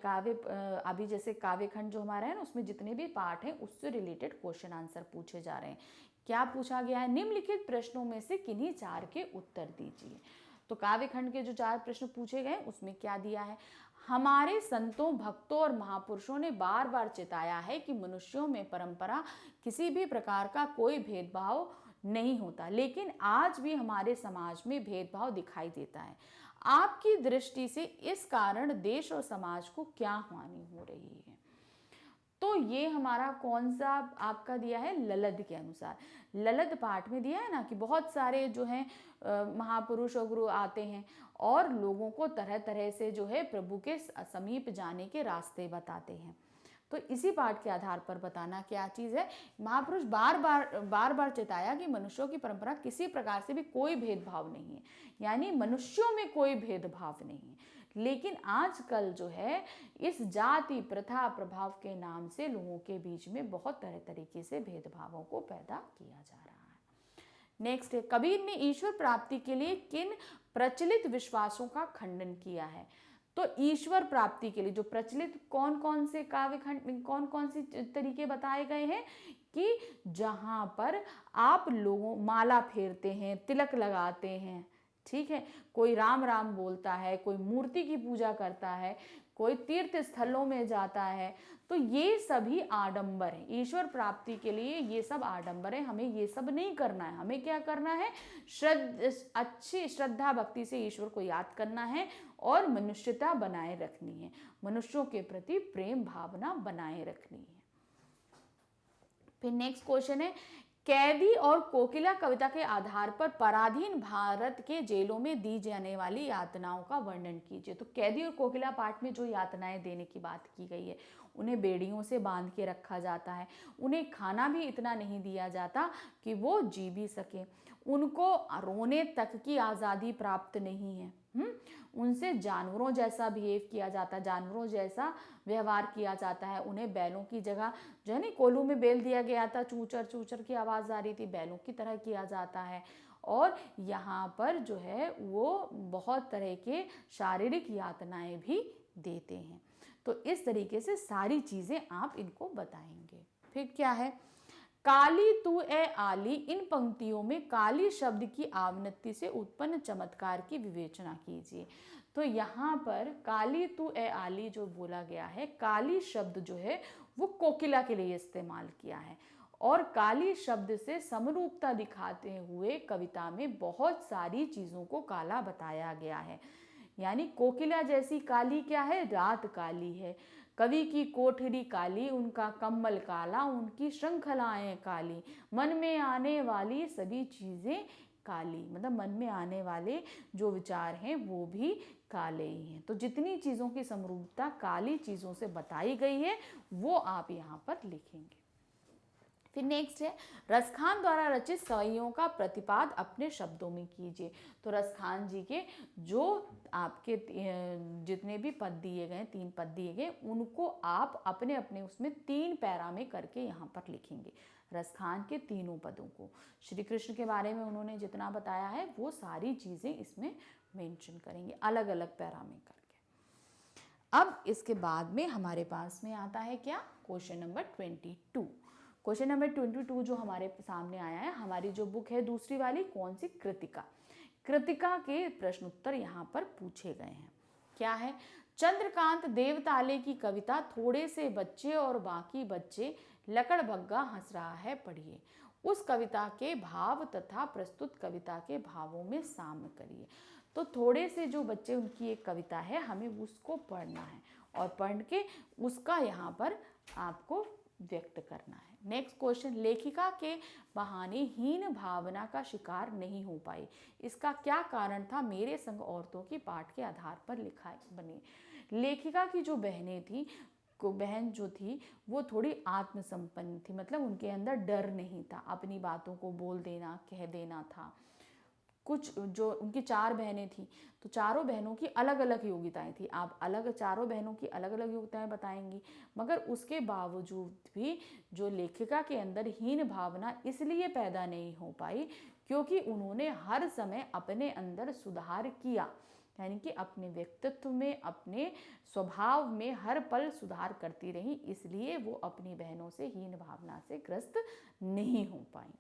A: अभी जैसे काव्य खंड जो हमारा है ना, उसमें जितने भी पार्ट हैं उससे रिलेटेड क्वेश्चन आंसर पूछे जा रहे हैं। क्या पूछा गया है? निम्नलिखित प्रश्नों में से किन्हीं 4 के उत्तर दीजिए। तो काव्य खंड के जो 4 प्रश्न पूछे गए उसमें क्या दिया है? हमारे संतों, भक्तों और महापुरुषों ने बार बार चिताया है कि मनुष्यों में परंपरा किसी भी प्रकार का कोई भेदभाव नहीं होता, लेकिन आज भी हमारे समाज में भेदभाव दिखाई देता है। आपकी दृष्टि से इस कारण देश और समाज को क्या हानि हो रही है? तो ये हमारा कौन सा आपका दिया है? ललद के अनुसार। ललद पाठ में दिया है ना कि बहुत सारे जो हैं महापुरुष और गुरु आते हैं और लोगों को तरह तरह से जो है प्रभु के समीप जाने के रास्ते बताते हैं। तो इसी पाठ के आधार पर बताना क्या चीज़ है? महापुरुष बार बार चेताया कि मनुष्यों की परंपरा किसी प्रकार से भी कोई भेदभाव नहीं है, यानी मनुष्यों में कोई भेदभाव नहीं है। लेकिन आजकल जो है इस जाति प्रथा प्रभाव के नाम से लोगों के बीच में बहुत तरह तरीके से भेदभावों को पैदा किया जा रहा है। नेक्स्ट है, कबीर ने ईश्वर प्राप्ति के लिए किन प्रचलित विश्वासों का खंडन किया है? तो ईश्वर प्राप्ति के लिए जो प्रचलित कौन कौन से काव्य खंड, कौन कौन से तरीके बताए गए हैं कि जहां पर आप लोगों माला फेरते हैं, तिलक लगाते हैं, ठीक है, कोई राम राम बोलता है, कोई मूर्ति की पूजा करता है, कोई तीर्थ स्थलों में जाता है, तो ये सभी आडंबर हैं। ईश्वर प्राप्ति के लिए ये सब आडंबर है, हमें ये सब नहीं करना है। हमें क्या करना है? अच्छी श्रद्धा भक्ति से ईश्वर को याद करना है और मनुष्यता बनाए रखनी है, मनुष्यों के प्रति प्रेम भावना बनाए रखनी है। फिर नेक्स्ट क्वेश्चन है, कैदी और कोकिला कविता के आधार पर पराधीन भारत के जेलों में दी जाने वाली यातनाओं का वर्णन कीजिए। तो कैदी और कोकिला पाठ में जो यातनाएं देने की बात की गई है, उन्हें बेड़ियों से बांध के रखा जाता है, उन्हें खाना भी इतना नहीं दिया जाता कि वो जी भी सके, उनको रोने तक की आज़ादी प्राप्त नहीं है, उनसे जानवरों जैसा बिहेव किया जाता है, जानवरों जैसा व्यवहार किया जाता है। उन्हें बैलों की जगह जो है नहीं, कोल्हू में बेल दिया गया था, चूचर चूचर की आवाज़ आ रही थी, बैलों की तरह किया जाता है। और यहाँ पर जो है वो बहुत तरह के शारीरिक यातनाएं भी देते हैं। तो इस तरीके से सारी चीज़ें आप इनको बताएंगे। फिर क्या है? काली तू ए आली, इन पंक्तियों में काली शब्द की आवृत्ति से उत्पन्न चमत्कार की विवेचना कीजिए। तो यहाँ पर काली तू ए आली जो बोला गया है, काली शब्द जो है वो कोकिला के लिए इस्तेमाल किया है और काली शब्द से समरूपता दिखाते हुए कविता में बहुत सारी चीज़ों को काला बताया गया है। यानी कोकिला जैसी काली क्या है? रात काली है। कवि की कोठरी काली, उनका कम्बल काला, उनकी श्रृंखलाएं काली, मन में आने वाली सभी चीज़ें काली, मतलब मन में आने वाले जो विचार हैं वो भी काले ही हैं। तो जितनी चीज़ों की समरूपता काली चीज़ों से बताई गई है वो आप यहाँ पर लिखेंगे। फिर नेक्स्ट है रसखान द्वारा रचित सवैयों का प्रतिपाद अपने शब्दों में कीजिए। तो रसखान जी के जो आपके जितने भी पद दिए गए, 3 पद दिए गए, उनको आप अपने अपने उसमें 3 पैरा में करके यहाँ पर लिखेंगे। रसखान के तीनों पदों को, श्री कृष्ण के बारे में उन्होंने जितना बताया है वो सारी चीज़ें इसमें मेंशन करेंगे अलग अलग पैरा में करके। अब इसके बाद में हमारे पास में आता है क्या, क्वेश्चन नंबर 22। क्वेश्चन नंबर 22 जो हमारे सामने आया है, हमारी जो बुक है दूसरी वाली, कौन सी, कृतिका। कृतिका के प्रश्न उत्तर यहाँ पर पूछे गए हैं। क्या है, चंद्रकांत देवताले की कविता थोड़े से बच्चे और बाकी बच्चे लकड़बग्गा हंस रहा है, पढ़िए। उस कविता के भाव तथा प्रस्तुत कविता के भावों में साम्य करिए। तो थोड़े से जो बच्चे, उनकी एक कविता है, हमें उसको पढ़ना है और पढ़ के उसका यहाँ पर आपको व्यक्त करना है। नेक्स्ट क्वेश्चन, लेखिका के बहाने हीन भावना का शिकार नहीं हो पाई, इसका क्या कारण था, मेरे संग औरतों की पाठ के आधार पर लिखा बने। लेखिका की जो बहनें थी, बहन जो थी वो थोड़ी आत्मसंपन्न थी, मतलब उनके अंदर डर नहीं था, अपनी बातों को बोल देना, कह देना था। कुछ जो उनकी 4 बहनें थी, तो चारों बहनों की अलग अलग योग्यताएं थी, आप अलग चारों बहनों की अलग अलग योग्यताएं बताएंगी, मगर उसके बावजूद भी जो लेखिका के अंदर हीन भावना इसलिए पैदा नहीं हो पाई क्योंकि उन्होंने हर समय अपने अंदर सुधार किया, यानी कि अपने व्यक्तित्व में, अपने स्वभाव में हर पल सुधार करती रही, इसलिए वो अपनी बहनों से हीन भावना से ग्रस्त नहीं हो पाई।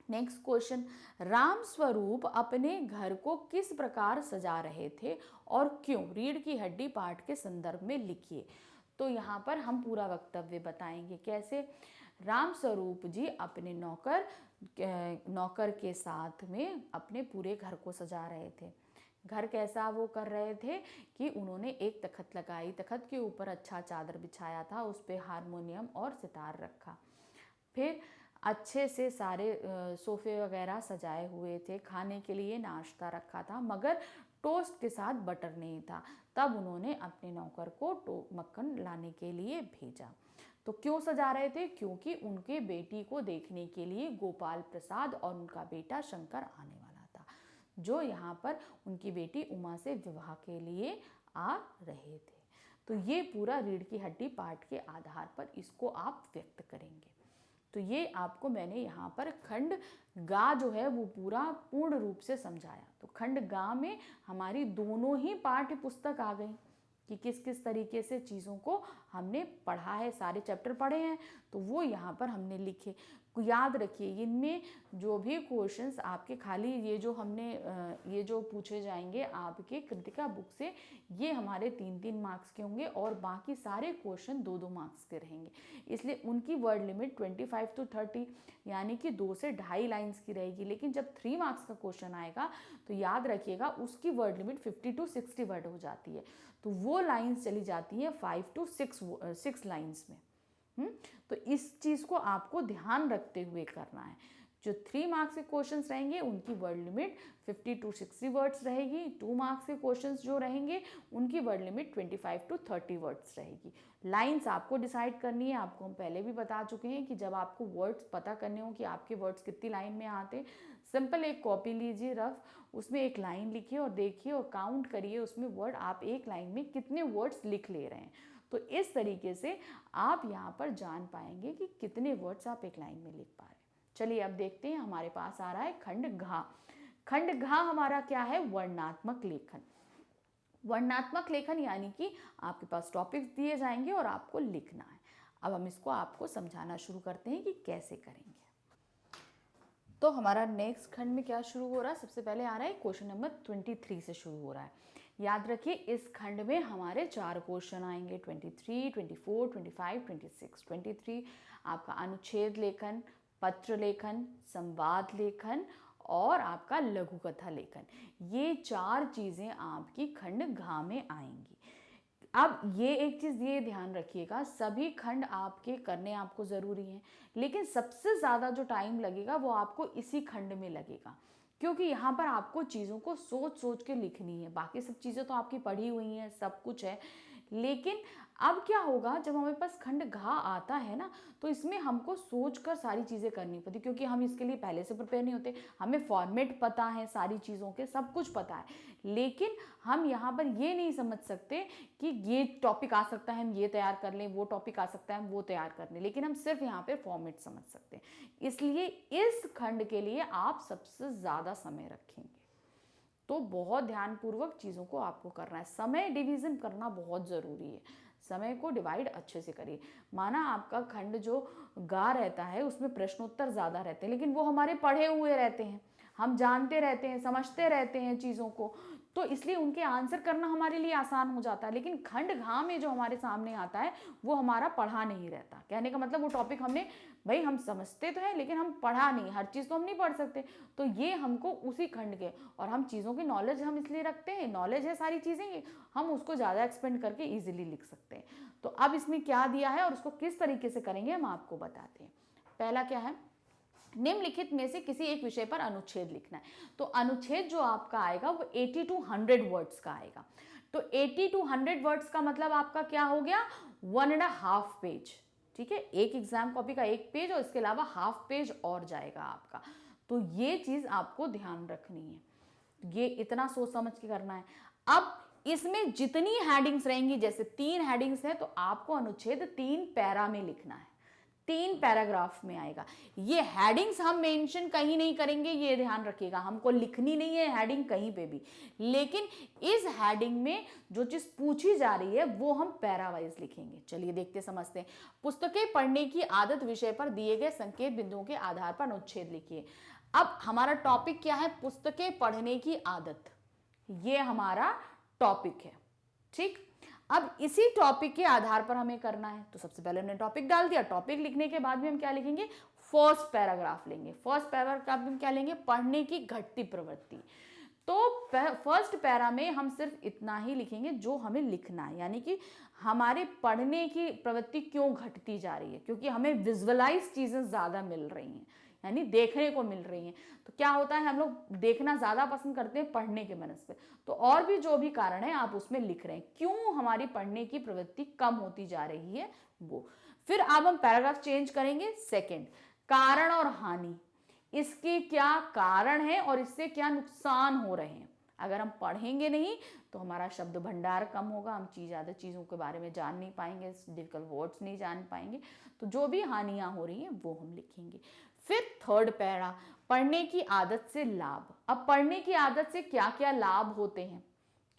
A: नेक्स्ट क्वेश्चन, राम स्वरूप अपने घर को किस प्रकार सजा रहे थे और क्यों, रीढ़ की हड्डी पाठ के संदर्भ में लिखिए। तो यहाँ पर हम पूरा वक्तव्य बताएंगे। कैसे, राम स्वरूप जी अपने नौकर के साथ में अपने पूरे घर को सजा रहे थे। घर कैसा वो कर रहे थे कि उन्होंने एक तख्त लगाई, तख्त के ऊपर अच्छा चादर बिछाया था, उस पर हारमोनियम और सितार रखा, फिर अच्छे से सारे सोफे वगैरह सजाए हुए थे, खाने के लिए नाश्ता रखा था, मगर टोस्ट के साथ बटर नहीं था। तब उन्होंने अपने नौकर को मक्खन लाने के लिए भेजा। तो क्यों सजा रहे थे, क्योंकि उनके बेटी को देखने के लिए गोपाल प्रसाद और उनका बेटा शंकर आने वाला था, जो यहाँ पर उनकी बेटी उमा से विवाह के लिए आ रहे थे। तो ये पूरा रीढ़ की हड्डी पाठ के आधार पर इसको आप व्यक्त करेंगे। तो ये आपको मैंने यहाँ पर खंड गा जो है वो पूरा पूर्ण रूप से समझाया। तो खंड गा में हमारी दोनों ही पाठ्य पुस्तक आ गई कि किस किस तरीके से चीज़ों को हमने पढ़ा है, सारे चैप्टर पढ़े हैं, तो वो यहाँ पर हमने लिखे। याद रखिए, इनमें जो भी क्वेश्चंस आपके खाली ये जो पूछे जाएंगे आपके कृतिका बुक से, ये हमारे 3-3 मार्क्स के होंगे और बाकी सारे क्वेश्चन 2-2 मार्क्स के रहेंगे। इसलिए उनकी वर्ड लिमिट 25 to 30 यानी कि 2 से 2.5 लाइन्स की रहेगी। लेकिन जब 3 मार्क्स का क्वेश्चन आएगा तो याद रखिएगा उसकी वर्ड लिमिट 50 to 60 वर्ड हो जाती है, तो वो लाइन्स चली जाती है 5 to 6 लाइन्स में। तो इस चीज़ को आपको ध्यान रखते हुए करना है। जो 3 मार्क्स के क्वेश्चंस रहेंगे उनकी वर्ड लिमिट 50 to 60 वर्ड्स रहेगी। 2 मार्क्स के क्वेश्चंस जो रहेंगे उनकी वर्ड लिमिट 25 to 30 वर्ड्स रहेगी। लाइंस आपको डिसाइड करनी है। आपको हम पहले भी बता चुके हैं कि जब आपको वर्ड्स पता करने हो कि आपके वर्ड्स कितनी लाइन में आते, सिंपल एक कॉपी लीजिए रफ, उसमें एक लाइन लिखिए और देखिए और काउंट करिए उसमें वर्ड आप एक लाइन में कितने वर्ड्स लिख ले रहे हैं। तो इस तरीके से आप यहाँ पर जान पाएंगे कि कितने वर्ड्स आप एक लाइन में लिख पा रहे हैं। चलिए अब देखते हैं, हमारे पास आ रहा है खंड घा। खंड घा हमारा क्या है, वर्णनात्मक लेखन। वर्णनात्मक लेखन यानी कि आपके पास टॉपिक्स दिए जाएंगे और आपको लिखना है। अब हम इसको आपको समझाना शुरू करते हैं कि कैसे करेंगे। तो हमारा नेक्स्ट खंड में क्या शुरू हो रहा है, सबसे पहले आ रहा है क्वेश्चन नंबर 23 से शुरू हो रहा है। याद रखिए इस खंड में हमारे 4 क्वेश्चन आएंगे, 23, 24, 25, 26। 23 आपका अनुच्छेद लेखन, पत्र लेखन, संवाद लेखन और आपका लघु कथा लेखन। ये 4 चीज़ें आपकी खंड घा में आएंगी। अब ये एक चीज़ ये ध्यान रखिएगा, सभी खंड आपके करने आपको ज़रूरी हैं, लेकिन सबसे ज़्यादा जो टाइम लगेगा वो आपको इसी खंड में लगेगा, क्योंकि यहाँ पर आपको चीज़ों को सोच सोच के लिखनी है। बाकी सब चीज़ें तो आपकी पढ़ी हुई हैं, सब कुछ है, लेकिन अब क्या होगा, जब हमारे पास खंड घा आता है ना, तो इसमें हमको सोचकर सारी चीज़ें करनी पड़ती, क्योंकि हम इसके लिए पहले से प्रिपेयर नहीं होते। हमें फॉर्मेट पता है, सारी चीज़ों के सब कुछ पता है, लेकिन हम यहाँ पर ये नहीं समझ सकते कि ये टॉपिक आ सकता है हम ये तैयार कर लें, वो टॉपिक आ सकता है हम वो तैयार कर लें, लेकिन हम सिर्फ यहाँ पे फॉर्मेट समझ सकते हैं। इसलिए इस खंड के लिए आप सबसे ज़्यादा समय रखेंगे, तो बहुत ध्यानपूर्वक चीज़ों को आपको करना है। समय डिवीज़न करना बहुत ज़रूरी है, समय को डिवाइड अच्छे से करिए। माना आपका खंड जो गा रहता है उसमें प्रश्नोत्तर ज़्यादा रहते हैं, लेकिन वो हमारे पढ़े हुए रहते हैं, हम जानते रहते हैं, समझते रहते हैं चीज़ों को, तो इसलिए उनके आंसर करना हमारे लिए आसान हो जाता है। लेकिन खंड घा में जो हमारे सामने आता है वो हमारा पढ़ा नहीं रहता। कहने का मतलब वो टॉपिक हमने, भाई हम समझते तो हैं लेकिन हम पढ़ा नहीं, हर चीज़ तो हम नहीं पढ़ सकते, तो ये हमको उसी खंड के, और हम चीज़ों की नॉलेज हम इसलिए रखते हैं, नॉलेज है सारी चीज़ें, हम उसको ज़्यादा एक्सपेंड करके ईजिली लिख सकते हैं। तो अब इसमें क्या दिया है और उसको किस तरीके से करेंगे हम आपको बताते हैं। पहला क्या है, निम्नलिखित में से किसी एक विषय पर अनुच्छेद लिखना है। तो अनुच्छेद जो आपका आएगा वो 80 to 100 वर्ड्स का आएगा। तो 80 to 100 वर्ड्स का मतलब आपका क्या हो गया, 1.5 पेज। ठीक है, एक एग्जाम कॉपी का एक पेज और इसके अलावा हाफ पेज और जाएगा आपका। तो ये चीज आपको ध्यान रखनी है, ये इतना सोच समझ के करना है। अब इसमें जितनी हेडिंग्स रहेंगी, जैसे 3 हेडिंग्स है, तो आपको अनुच्छेद 3 पैरा में लिखना है, 3 पैराग्राफ में आएगा। ये हेडिंग्स हम मेंशन कहीं नहीं करेंगे, ये ध्यान रखिएगा, हमको लिखनी नहीं है हेडिंग कहीं पे भी, लेकिन इस हेडिंग में जो चीज पूछी जा रही है वो हम पैरावाइज लिखेंगे। चलिए देखते समझते हैं। पुस्तकें पढ़ने की आदत विषय पर दिए गए संकेत बिंदुओं के आधार पर अनुच्छेद लिखिए। अब हमारा टॉपिक क्या है, पुस्तकें पढ़ने की आदत, ये हमारा टॉपिक है। ठीक, अब इसी टॉपिक के आधार पर हमें करना है, तो सबसे पहले हमने टॉपिक डाल दिया। टॉपिक लिखने के बाद में हम क्या लिखेंगे, फर्स्ट पैराग्राफ लेंगे। फर्स्ट पैराग्राफ में क्या लेंगे, पढ़ने की घटती प्रवृत्ति। तो फर्स्ट पैरा में हम सिर्फ इतना ही लिखेंगे जो हमें लिखना है, यानी कि हमारे पढ़ने की प्रवृत्ति क्यों घटती जा रही है, क्योंकि हमें विजुअलाइज चीजें ज्यादा मिल रही हैं, यानी देखने को मिल रही हैं। तो क्या होता है, हम लोग देखना ज्यादा पसंद करते हैं पढ़ने के बनस्पत, तो और भी जो भी कारण है आप उसमें लिख रहे हैं, क्यों हमारी पढ़ने की प्रवृत्ति कम होती जा रही है वो। फिर अब हम पैराग्राफ चेंज करेंगे। सेकंड, कारण और हानि, इसके क्या कारण है और इससे क्या नुकसान हो रहे हैं। अगर हम पढ़ेंगे नहीं तो हमारा शब्द भंडार कम होगा, हम ज़्यादा चीज़ों के बारे में जान नहीं पाएंगे, डिफिकल्ट वर्ड्स नहीं जान पाएंगे, तो जो भी हानियां हो रही हैं वो हम लिखेंगे। फिर थर्ड पैरा, पढ़ने की आदत से लाभ। अब पढ़ने की आदत से क्या क्या लाभ होते हैं,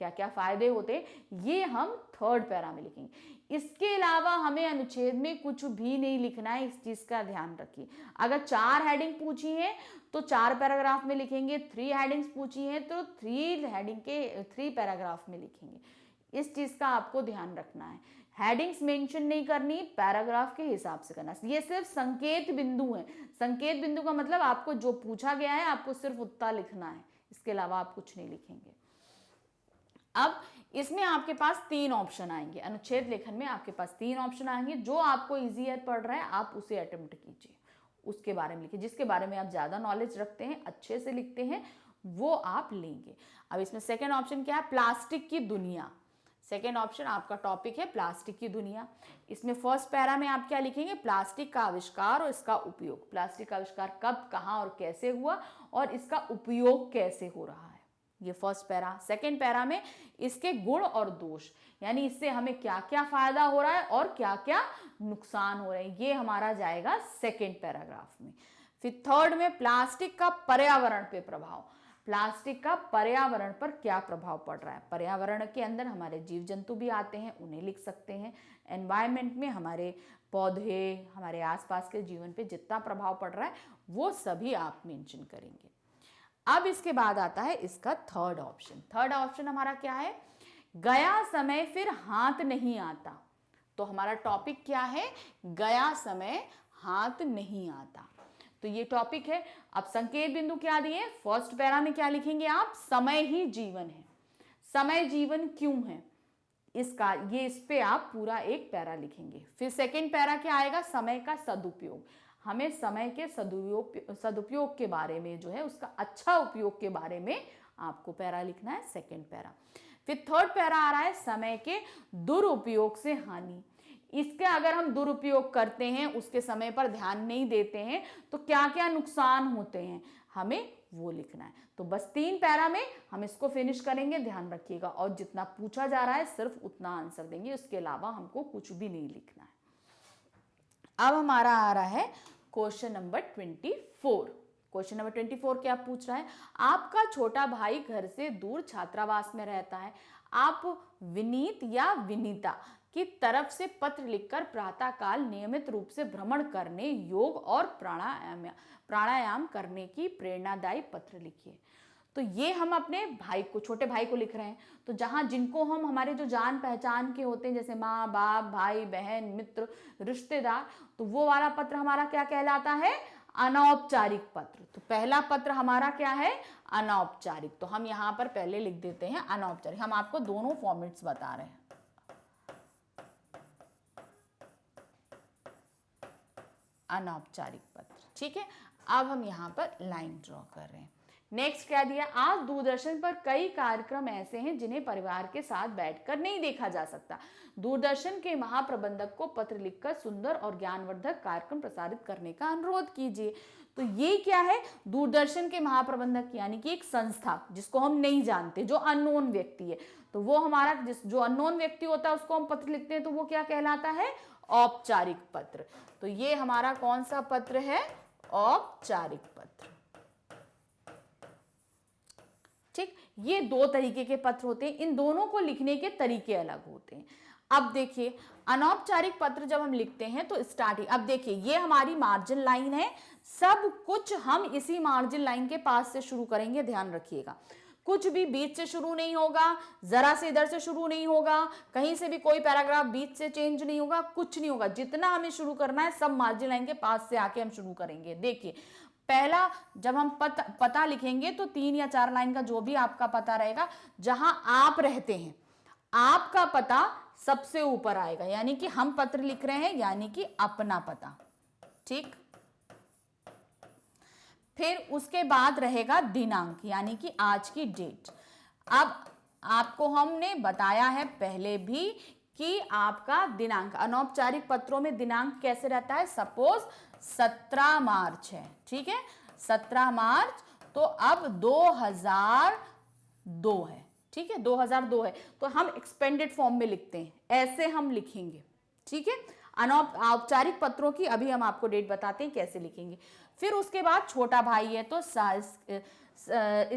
A: क्या क्या फायदे होते हैं, ये हम थर्ड पैरा में लिखेंगे। इसके अलावा हमें अनुच्छेद में कुछ भी नहीं लिखना है, इस चीज का ध्यान रखिए। अगर 4 हेडिंग पूछी है तो 4 पैराग्राफ में लिखेंगे, 3 हेडिंग्स पूछी है तो 3 हेडिंग के 3 पैराग्राफ में लिखेंगे। इस चीज का आपको ध्यान रखना है। हेडिंग्स मेंशन नहीं करनी, पैराग्राफ के हिसाब से करना। ये सिर्फ संकेत बिंदु है। संकेत बिंदु का मतलब आपको जो पूछा गया है आपको सिर्फ उतना लिखना है, इसके अलावा आप कुछ नहीं लिखेंगे। अब इसमें आपके पास 3 ऑप्शन आएंगे, अनुच्छेद लेखन में आपके पास 3 ऑप्शन आएंगे। जो आपको इजी पड़ रहा है आप उसे अटेम्प्ट कीजिए, उसके बारे में लिखिए। जिसके बारे में आप ज्यादा नॉलेज रखते हैं, अच्छे से लिखते हैं, वो आप लेंगे। अब इसमें सेकेंड ऑप्शन क्या है, प्लास्टिक की दुनिया। सेकेंड ऑप्शन आपका टॉपिक है प्लास्टिक की दुनिया। इसमें फर्स्ट पैरा में आप क्या लिखेंगे, प्लास्टिक का आविष्कार और इसका उपयोग। प्लास्टिक का आविष्कार कब, कहाँ और कैसे हुआ और इसका उपयोग कैसे हो रहा है, ये फर्स्ट पैरा। सेकेंड पैरा में इसके गुण और दोष, यानी इससे हमें क्या क्या फायदा हो रहा है और क्या क्या नुकसान हो रहे हैं, ये हमारा जाएगा सेकेंड पैराग्राफ में। फिर थर्ड में प्लास्टिक का पर्यावरण पे प्रभाव। प्लास्टिक का पर्यावरण पर क्या प्रभाव पड़ रहा है, पर्यावरण के अंदर हमारे जीव जंतु भी आते हैं, उन्हें लिख सकते हैं। एनवायरमेंट में हमारे पौधे, हमारे आसपास के जीवन पे जितना प्रभाव पड़ रहा है वो सभी आप मेंशन करेंगे। अब इसके बाद आता है इसका थर्ड ऑप्शन। थर्ड ऑप्शन हमारा क्या है, गया समय फिर हाथ नहीं आता। तो हमारा टॉपिक क्या है, गया समय हाथ नहीं आता, तो ये टॉपिक है। अब संकेत बिंदु क्या दिए, फर्स्ट पैरा में क्या लिखेंगे आप, समय ही जीवन है। समय जीवन क्यों है, इसका ये इस पे आप पूरा एक पैरा लिखेंगे। फिर सेकंड पैरा क्या आएगा, समय का सदुपयोग। हमें समय के सदुपयोग के बारे में जो है उसका अच्छा उपयोग के बारे में आपको पैरा लिखना है, सेकंड पैरा। फिर थर्ड पैरा आ रहा है समय के दुरुपयोग से हानि। इसके अगर हम दुरुपयोग करते हैं, उसके समय पर ध्यान नहीं देते हैं, तो क्या क्या नुकसान होते हैं, हमें वो लिखना है। तो बस 3 पैरा में हम इसको फिनिश करेंगे, ध्यान रखिएगा। और जितना पूछा जा रहा है सिर्फ उतना आंसर देंगे, उसके अलावा हमको कुछ भी नहीं लिखना है। अब हमारा आ रहा है क्वेश्चन नंबर 24। क्वेश्चन नंबर 24 क्या पूछ रहा है, आपका छोटा भाई घर से दूर छात्रावास में रहता है। आप विनीत या विनीता की तरफ से पत्र लिखकर प्रातःकाल नियमित रूप से भ्रमण करने, योग और प्राणायाम करने की प्रेरणादायी पत्र लिखिए। तो ये हम अपने भाई को, छोटे भाई को लिख रहे हैं। तो जहां जिनको हम, हमारे जो जान पहचान के होते हैं, जैसे माँ बाप, भाई बहन, मित्र, रिश्तेदार, तो वो वाला पत्र हमारा क्या कहलाता है, अनौपचारिक पत्र। तो पहला पत्र हमारा क्या है, अनौपचारिक। तो हम यहाँ पर पहले लिख देते हैं अनौपचारिक। हम आपको दोनों फॉर्मेट्स बता रहे हैं। अनौपचारिक पत्र, ठीक है। अब हम यहाँ पर लाइन ड्रॉ कर रहे हैं। नेक्स्ट क्या दिया, आज दूरदर्शन पर कई कार्यक्रम ऐसे हैं जिन्हें परिवार के साथ बैठकर नहीं देखा जा सकता। दूरदर्शन के महाप्रबंधक को पत्र लिखकर सुंदर और ज्ञानवर्धक कार्यक्रम प्रसारित करने का अनुरोध कीजिए। तो ये क्या है, दूरदर्शन के महाप्रबंधक यानी कि एक संस्था जिसको हम नहीं जानते, जो अननोन व्यक्ति है। तो वो हमारा जो अननोन व्यक्ति होता है उसको हम पत्र लिखते हैं, तो वो क्या कहलाता है, औपचारिक पत्र। तो ये हमारा कौन सा पत्र है, औपचारिक पत्र। ठीक, ये 2 तरीके के पत्र होते हैं। इन दोनों को लिखने के तरीके अलग होते हैं। अब देखिए, अनौपचारिक पत्र जब हम लिखते हैं तो स्टार्टिंग, अब देखिए ये हमारी मार्जिन लाइन है, सब कुछ हम इसी मार्जिन लाइन के पास से शुरू करेंगे, ध्यान रखिएगा। कुछ भी बीच से शुरू नहीं होगा, जरा से इधर से शुरू नहीं होगा, कहीं से भी कोई पैराग्राफ बीच से चेंज नहीं होगा, कुछ नहीं होगा। जितना हमें शुरू करना है सब मार्जिन लाइन के पास से आके हम शुरू करेंगे। देखिए, पहला जब हम पता लिखेंगे तो 3 या 4 लाइन का जो भी आपका पता रहेगा, जहां आप रहते हैं, आपका पता सबसे ऊपर आएगा, यानी कि हम पत्र लिख रहे हैं, यानी कि अपना पता। ठीक, फिर उसके बाद रहेगा दिनांक, यानी कि आज की डेट। अब आपको हमने बताया है पहले भी कि आपका दिनांक, अनौपचारिक पत्रों में दिनांक कैसे रहता है, सपोज 17 मार्च है, ठीक है, 17 मार्च, तो अब 2002 है, ठीक है, 2002 है, तो हम एक्सपेंडेड फॉर्म में लिखते हैं, ऐसे हम लिखेंगे, ठीक है। औपचारिक पत्रों की अभी हम आपको डेट बताते हैं कैसे लिखेंगे। फिर उसके बाद छोटा भाई है तो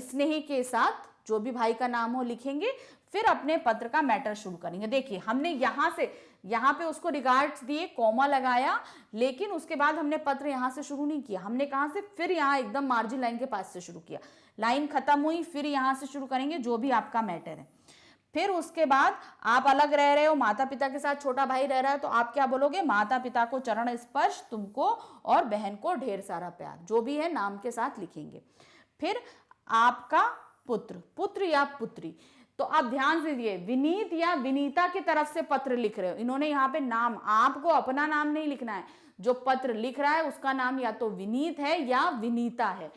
A: स्नेही के साथ जो भी भाई का नाम हो लिखेंगे। फिर अपने पत्र का मैटर शुरू करेंगे। देखिए, हमने यहाँ पे उसको रिगार्ड्स दिए, कॉमा लगाया, लेकिन उसके बाद हमने पत्र यहाँ से शुरू नहीं किया। हमने कहाँ से, फिर यहाँ एकदम मार्जिन लाइन के पास से शुरू किया। लाइन खत्म हुई, फिर यहाँ से शुरू करेंगे जो भी आपका मैटर है। फिर उसके बाद आप अलग रह रहे हो, माता पिता के साथ छोटा भाई रह रहा है, तो आप क्या बोलोगे, माता पिता को चरण स्पर्श, तुमको और बहन को ढेर सारा प्यार, जो भी है नाम के साथ लिखेंगे। फिर आपका पुत्र या पुत्री, तो आप ध्यान से दिए, विनीत या विनीता की तरफ से पत्र लिख रहे हो। इन्होंने यहाँ पे नाम, आपको अपना नाम नहीं लिखना है, जो पत्र लिख रहा है उसका नाम या तो विनीत है या विनीता है,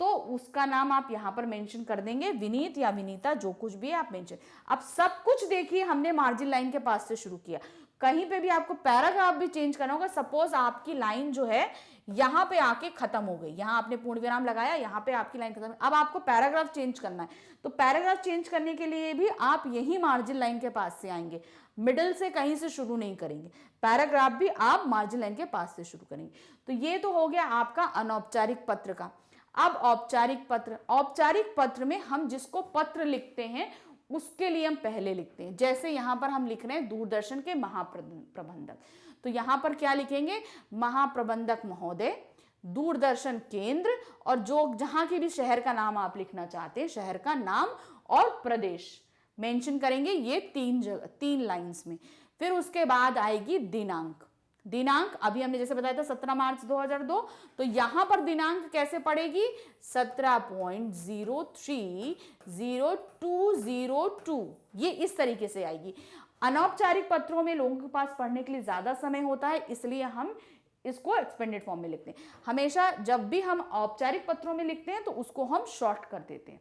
A: तो उसका नाम आप यहां पर मेंशन कर देंगे, विनीत या विनीता, जो कुछ भी है आप मेंशन। अब सब कुछ देखिए, हमने मार्जिन लाइन के पास से शुरू किया। कहीं पे भी आपको पैराग्राफ भी चेंज करना होगा, सपोज आपकी लाइन जो है यहां पे आके खत्म हो गई, यहां आपने पूर्ण विराम लगाया, यहां पे आपकी लाइन खत्म, अब आपको पैराग्राफ चेंज करना है, तो पैराग्राफ चेंज करने के लिए भी आप यही मार्जिन लाइन के पास से आएंगे, मिडिल से कहीं से शुरू नहीं करेंगे, पैराग्राफ भी आप मार्जिन लाइन के पास से शुरू करेंगे। तो ये तो हो गया आपका अनौपचारिक पत्र का। अब औपचारिक पत्र, औपचारिक पत्र में हम जिसको पत्र लिखते हैं उसके लिए हम पहले लिखते हैं। जैसे यहां पर हम लिख रहे हैं दूरदर्शन के महाप्रबंधक, तो यहां पर क्या लिखेंगे, महाप्रबंधक महोदय, दूरदर्शन केंद्र, और जो जहां की भी शहर का नाम आप लिखना चाहते हैं, शहर का नाम और प्रदेश मेंशन करेंगे, ये 3 लाइंस में। फिर उसके बाद आएगी दिनांक। दिनांक अभी हमने जैसे बताया था 17 मार्च 2002, तो यहां पर दिनांक कैसे पड़ेगी, 17.030202, ये इस तरीके से आएगी। अनौपचारिक पत्रों में लोगों के पास पढ़ने के लिए ज्यादा समय होता है, इसलिए हम इसको एक्सपेंडेड फॉर्म में लिखते हैं। हमेशा जब भी हम औपचारिक पत्रों में लिखते हैं तो उसको हम शॉर्ट कर देते हैं।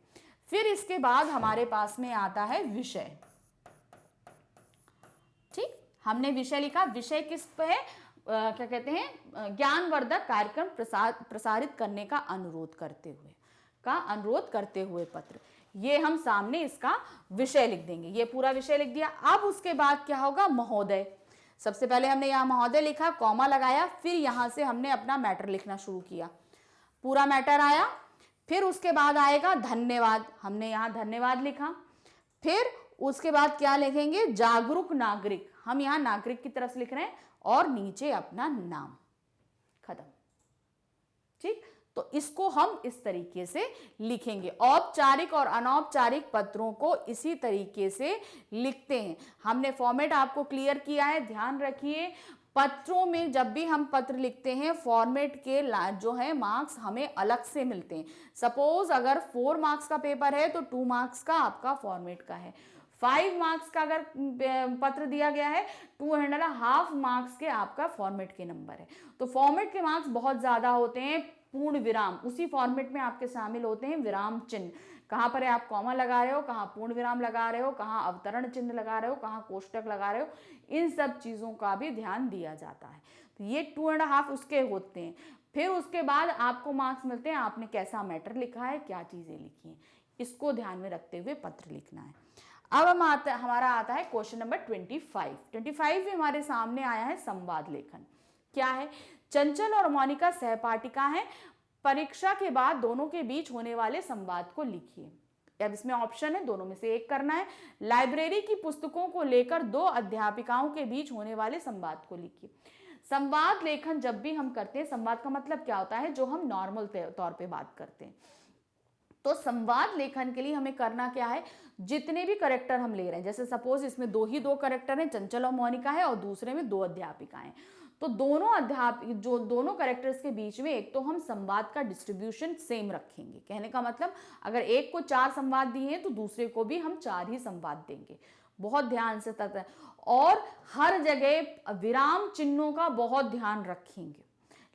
A: फिर इसके बाद हमारे पास में आता है विषय। ठीक, हमने विषय लिखा, विषय किस पे है, क्या कहते हैं, ज्ञानवर्धक कार्यक्रम प्रसारित करने का अनुरोध करते हुए पत्र। ये हम सामने इसका विषय लिख देंगे, ये पूरा विषय लिख दिया। अब उसके बाद क्या होगा, महोदय। सबसे पहले हमने यहाँ महोदय लिखा, कॉमा लगाया, फिर यहाँ से हमने अपना मैटर लिखना शुरू किया, पूरा मैटर आया। फिर उसके बाद आएगा धन्यवाद, हमने यहाँ धन्यवाद लिखा। फिर उसके बाद क्या लिखेंगे, जागरूक नागरिक, हम यहाँ नागरिक की तरफ से लिख रहे हैं, और नीचे अपना नाम, खत्म। ठीक, तो इसको हम इस तरीके से लिखेंगे। औपचारिक और अनौपचारिक पत्रों को इसी तरीके से लिखते हैं। हमने फॉर्मेट आपको क्लियर किया है, ध्यान रखिए। पत्रों में जब भी हम पत्र लिखते हैं, फॉर्मेट के जो है मार्क्स हमें अलग से मिलते हैं। सपोज अगर 4 मार्क्स का पेपर है तो 2 मार्क्स का आपका फॉर्मेट का है। 5 मार्क्स का अगर पत्र दिया गया है, 2.5 मार्क्स के आपका फॉर्मेट के नंबर है। तो फॉर्मेट के मार्क्स बहुत ज्यादा होते हैं। पूर्ण विराम उसी फॉर्मेट में आपके शामिल होते हैं, विराम चिन्ह, कहाँ पर है आप कॉमा लगा रहे हो, कहाँ पूर्ण विराम लगा रहे हो, कहाँ अवतरण चिन्ह लगा रहे हो, कहाँ कोष्टक लगा रहे हो, इन सब चीजों का भी ध्यान दिया जाता है। तो ये 2.5 उसके होते हैं। फिर उसके बाद आपको मार्क्स मिलते हैं, आपने कैसा मैटर लिखा है, क्या चीजें लिखी हैं, इसको ध्यान में रखते हुए पत्र लिखना है। अब हमारा आता है क्वेश्चन नंबर 25 में हमारे सामने आया है संवाद लेखन। क्या है, चंचल और मोनिका सहपाठिका हैं, परीक्षा के बाद दोनों के बीच होने वाले संवाद को लिखिए। अब इसमें ऑप्शन है, दोनों में से एक करना है। लाइब्रेरी की पुस्तकों को लेकर 2 अध्यापिकाओं के बीच होने वाले संवाद को लिखिए। संवाद लेखन जब भी हम करते हैं, संवाद का मतलब क्या होता है, जो हम नॉर्मल तौर पे बात करते हैं। तो संवाद लेखन के लिए हमें करना क्या है, जितने भी करेक्टर हम ले रहे हैं, जैसे सपोज इसमें 2 करेक्टर हैं, चंचल और मोनिका है, और दूसरे में 2 अध्यापिकाएं, तो दोनों करेक्टर्स के बीच में एक तो हम संवाद का डिस्ट्रीब्यूशन सेम रखेंगे। कहने का मतलब अगर एक को 4 संवाद दिए हैं तो दूसरे को भी हम 4 ही संवाद देंगे। बहुत ध्यान से तथा, और हर जगह विराम चिन्हों का बहुत ध्यान रखेंगे।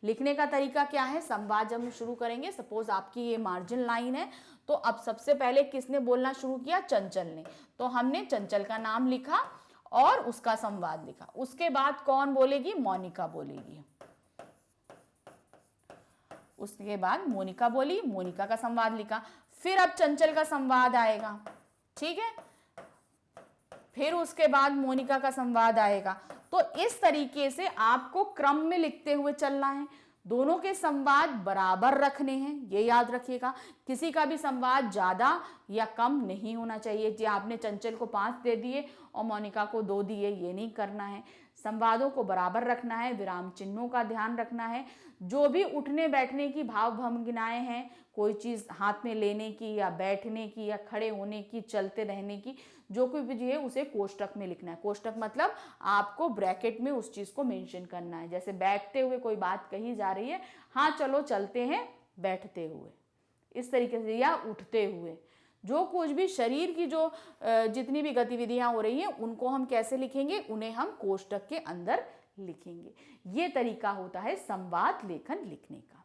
A: लिखने का तरीका क्या है, संवाद जब हम शुरू करेंगे, सपोज आपकी ये मार्जिन लाइन है, तो अब सबसे पहले किसने बोलना शुरू किया, चंचल ने, तो हमने चंचल का नाम लिखा और उसका संवाद लिखा। उसके बाद कौन बोलेगी, मोनिका बोलेगी। उसके बाद मोनिका बोली, मोनिका का संवाद लिखा। फिर अब चंचल का संवाद आएगा, ठीक है, फिर उसके बाद मोनिका का संवाद आएगा। तो इस तरीके से आपको क्रम में लिखते हुए चलना है। दोनों के संवाद बराबर रखने हैं, ये याद रखिएगा। किसी का भी संवाद ज्यादा या कम नहीं होना चाहिए। जी आपने चंचल को 5 दे दिए और मोनिका को 2 दिए, ये नहीं करना है। संवादों को बराबर रखना है, विराम चिन्हों का ध्यान रखना है। जो भी उठने बैठने की भाव भंगिनाएं हैं, कोई चीज हाथ में लेने की या बैठने की या खड़े होने की, चलते रहने की, जो कोई भी है उसे कोष्टक में लिखना है। कोष्टक मतलब आपको ब्रैकेट में उस चीज को मेंशन करना है। जैसे बैठते हुए कोई बात कही जा रही है, हाँ चलो चलते हैं बैठते हुए, इस तरीके से, या उठते हुए, जो कुछ भी शरीर की जो जितनी भी गतिविधियां हो रही हैं उनको हम कैसे लिखेंगे, उन्हें हम कोष्टक के अंदर लिखेंगे। ये तरीका होता है संवाद लेखन लिखने का।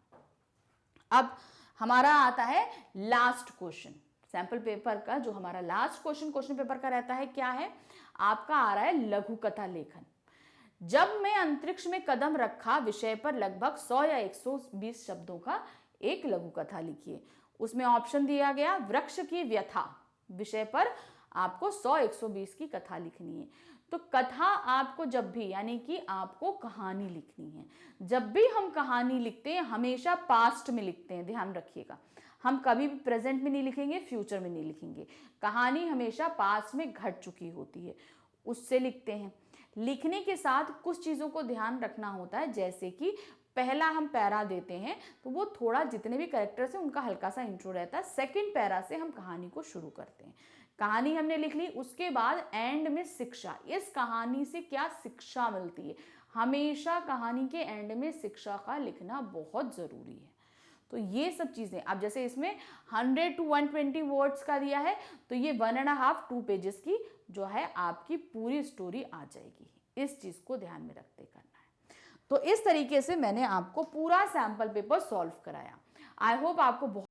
A: अब हमारा आता है लास्ट क्वेश्चन, सैंपल पेपर का जो हमारा लास्ट क्वेश्चन पेपर का रहता है, क्या है आपका, आ रहा है लघु कथा लेखन। जब मैं अंतरिक्ष में कदम रखा विषय पर लगभग 100 या 120 शब्दों का एक लघु कथा लिखिए। उसमें ऑप्शन दिया गया, वृक्ष की व्यथा विषय पर आपको 100-120 की कथा लिखनी है। तो कथा आपको जब भी, यानी कि आपको कहानी लिखनी है। जब भी हम कहानी लिखते हैं हमेशा पास्ट में लिखते हैं, ध्यान रखिएगा। हम कभी भी प्रेजेंट में नहीं लिखेंगे, फ्यूचर में नहीं लिखेंगे। कहानी हमेशा पास्ट में घट चुकी होती है, उससे लिखते हैं। लिखने के साथ कुछ चीज़ों को ध्यान रखना होता है, जैसे कि पहला हम पैरा देते हैं तो वो थोड़ा, जितने भी कैरेक्टर्स हैं उनका हल्का सा इंट्रो रहता है। सेकंड पैरा से हम कहानी को शुरू करते हैं। कहानी हमने लिख ली, उसके बाद एंड में शिक्षा, इस कहानी से क्या शिक्षा मिलती है। हमेशा कहानी के एंड में शिक्षा का लिखना बहुत ज़रूरी है। तो ये सब चीज़ें, अब जैसे इसमें 100 to 120 वर्ड्स का दिया है, तो ये 1.5-2 पेजेस की जो है आपकी पूरी स्टोरी आ जाएगी। इस चीज़ को ध्यान में रखते करना है। तो इस तरीके से मैंने आपको पूरा सैंपल पेपर सॉल्व कराया। आई होप आपको बहुत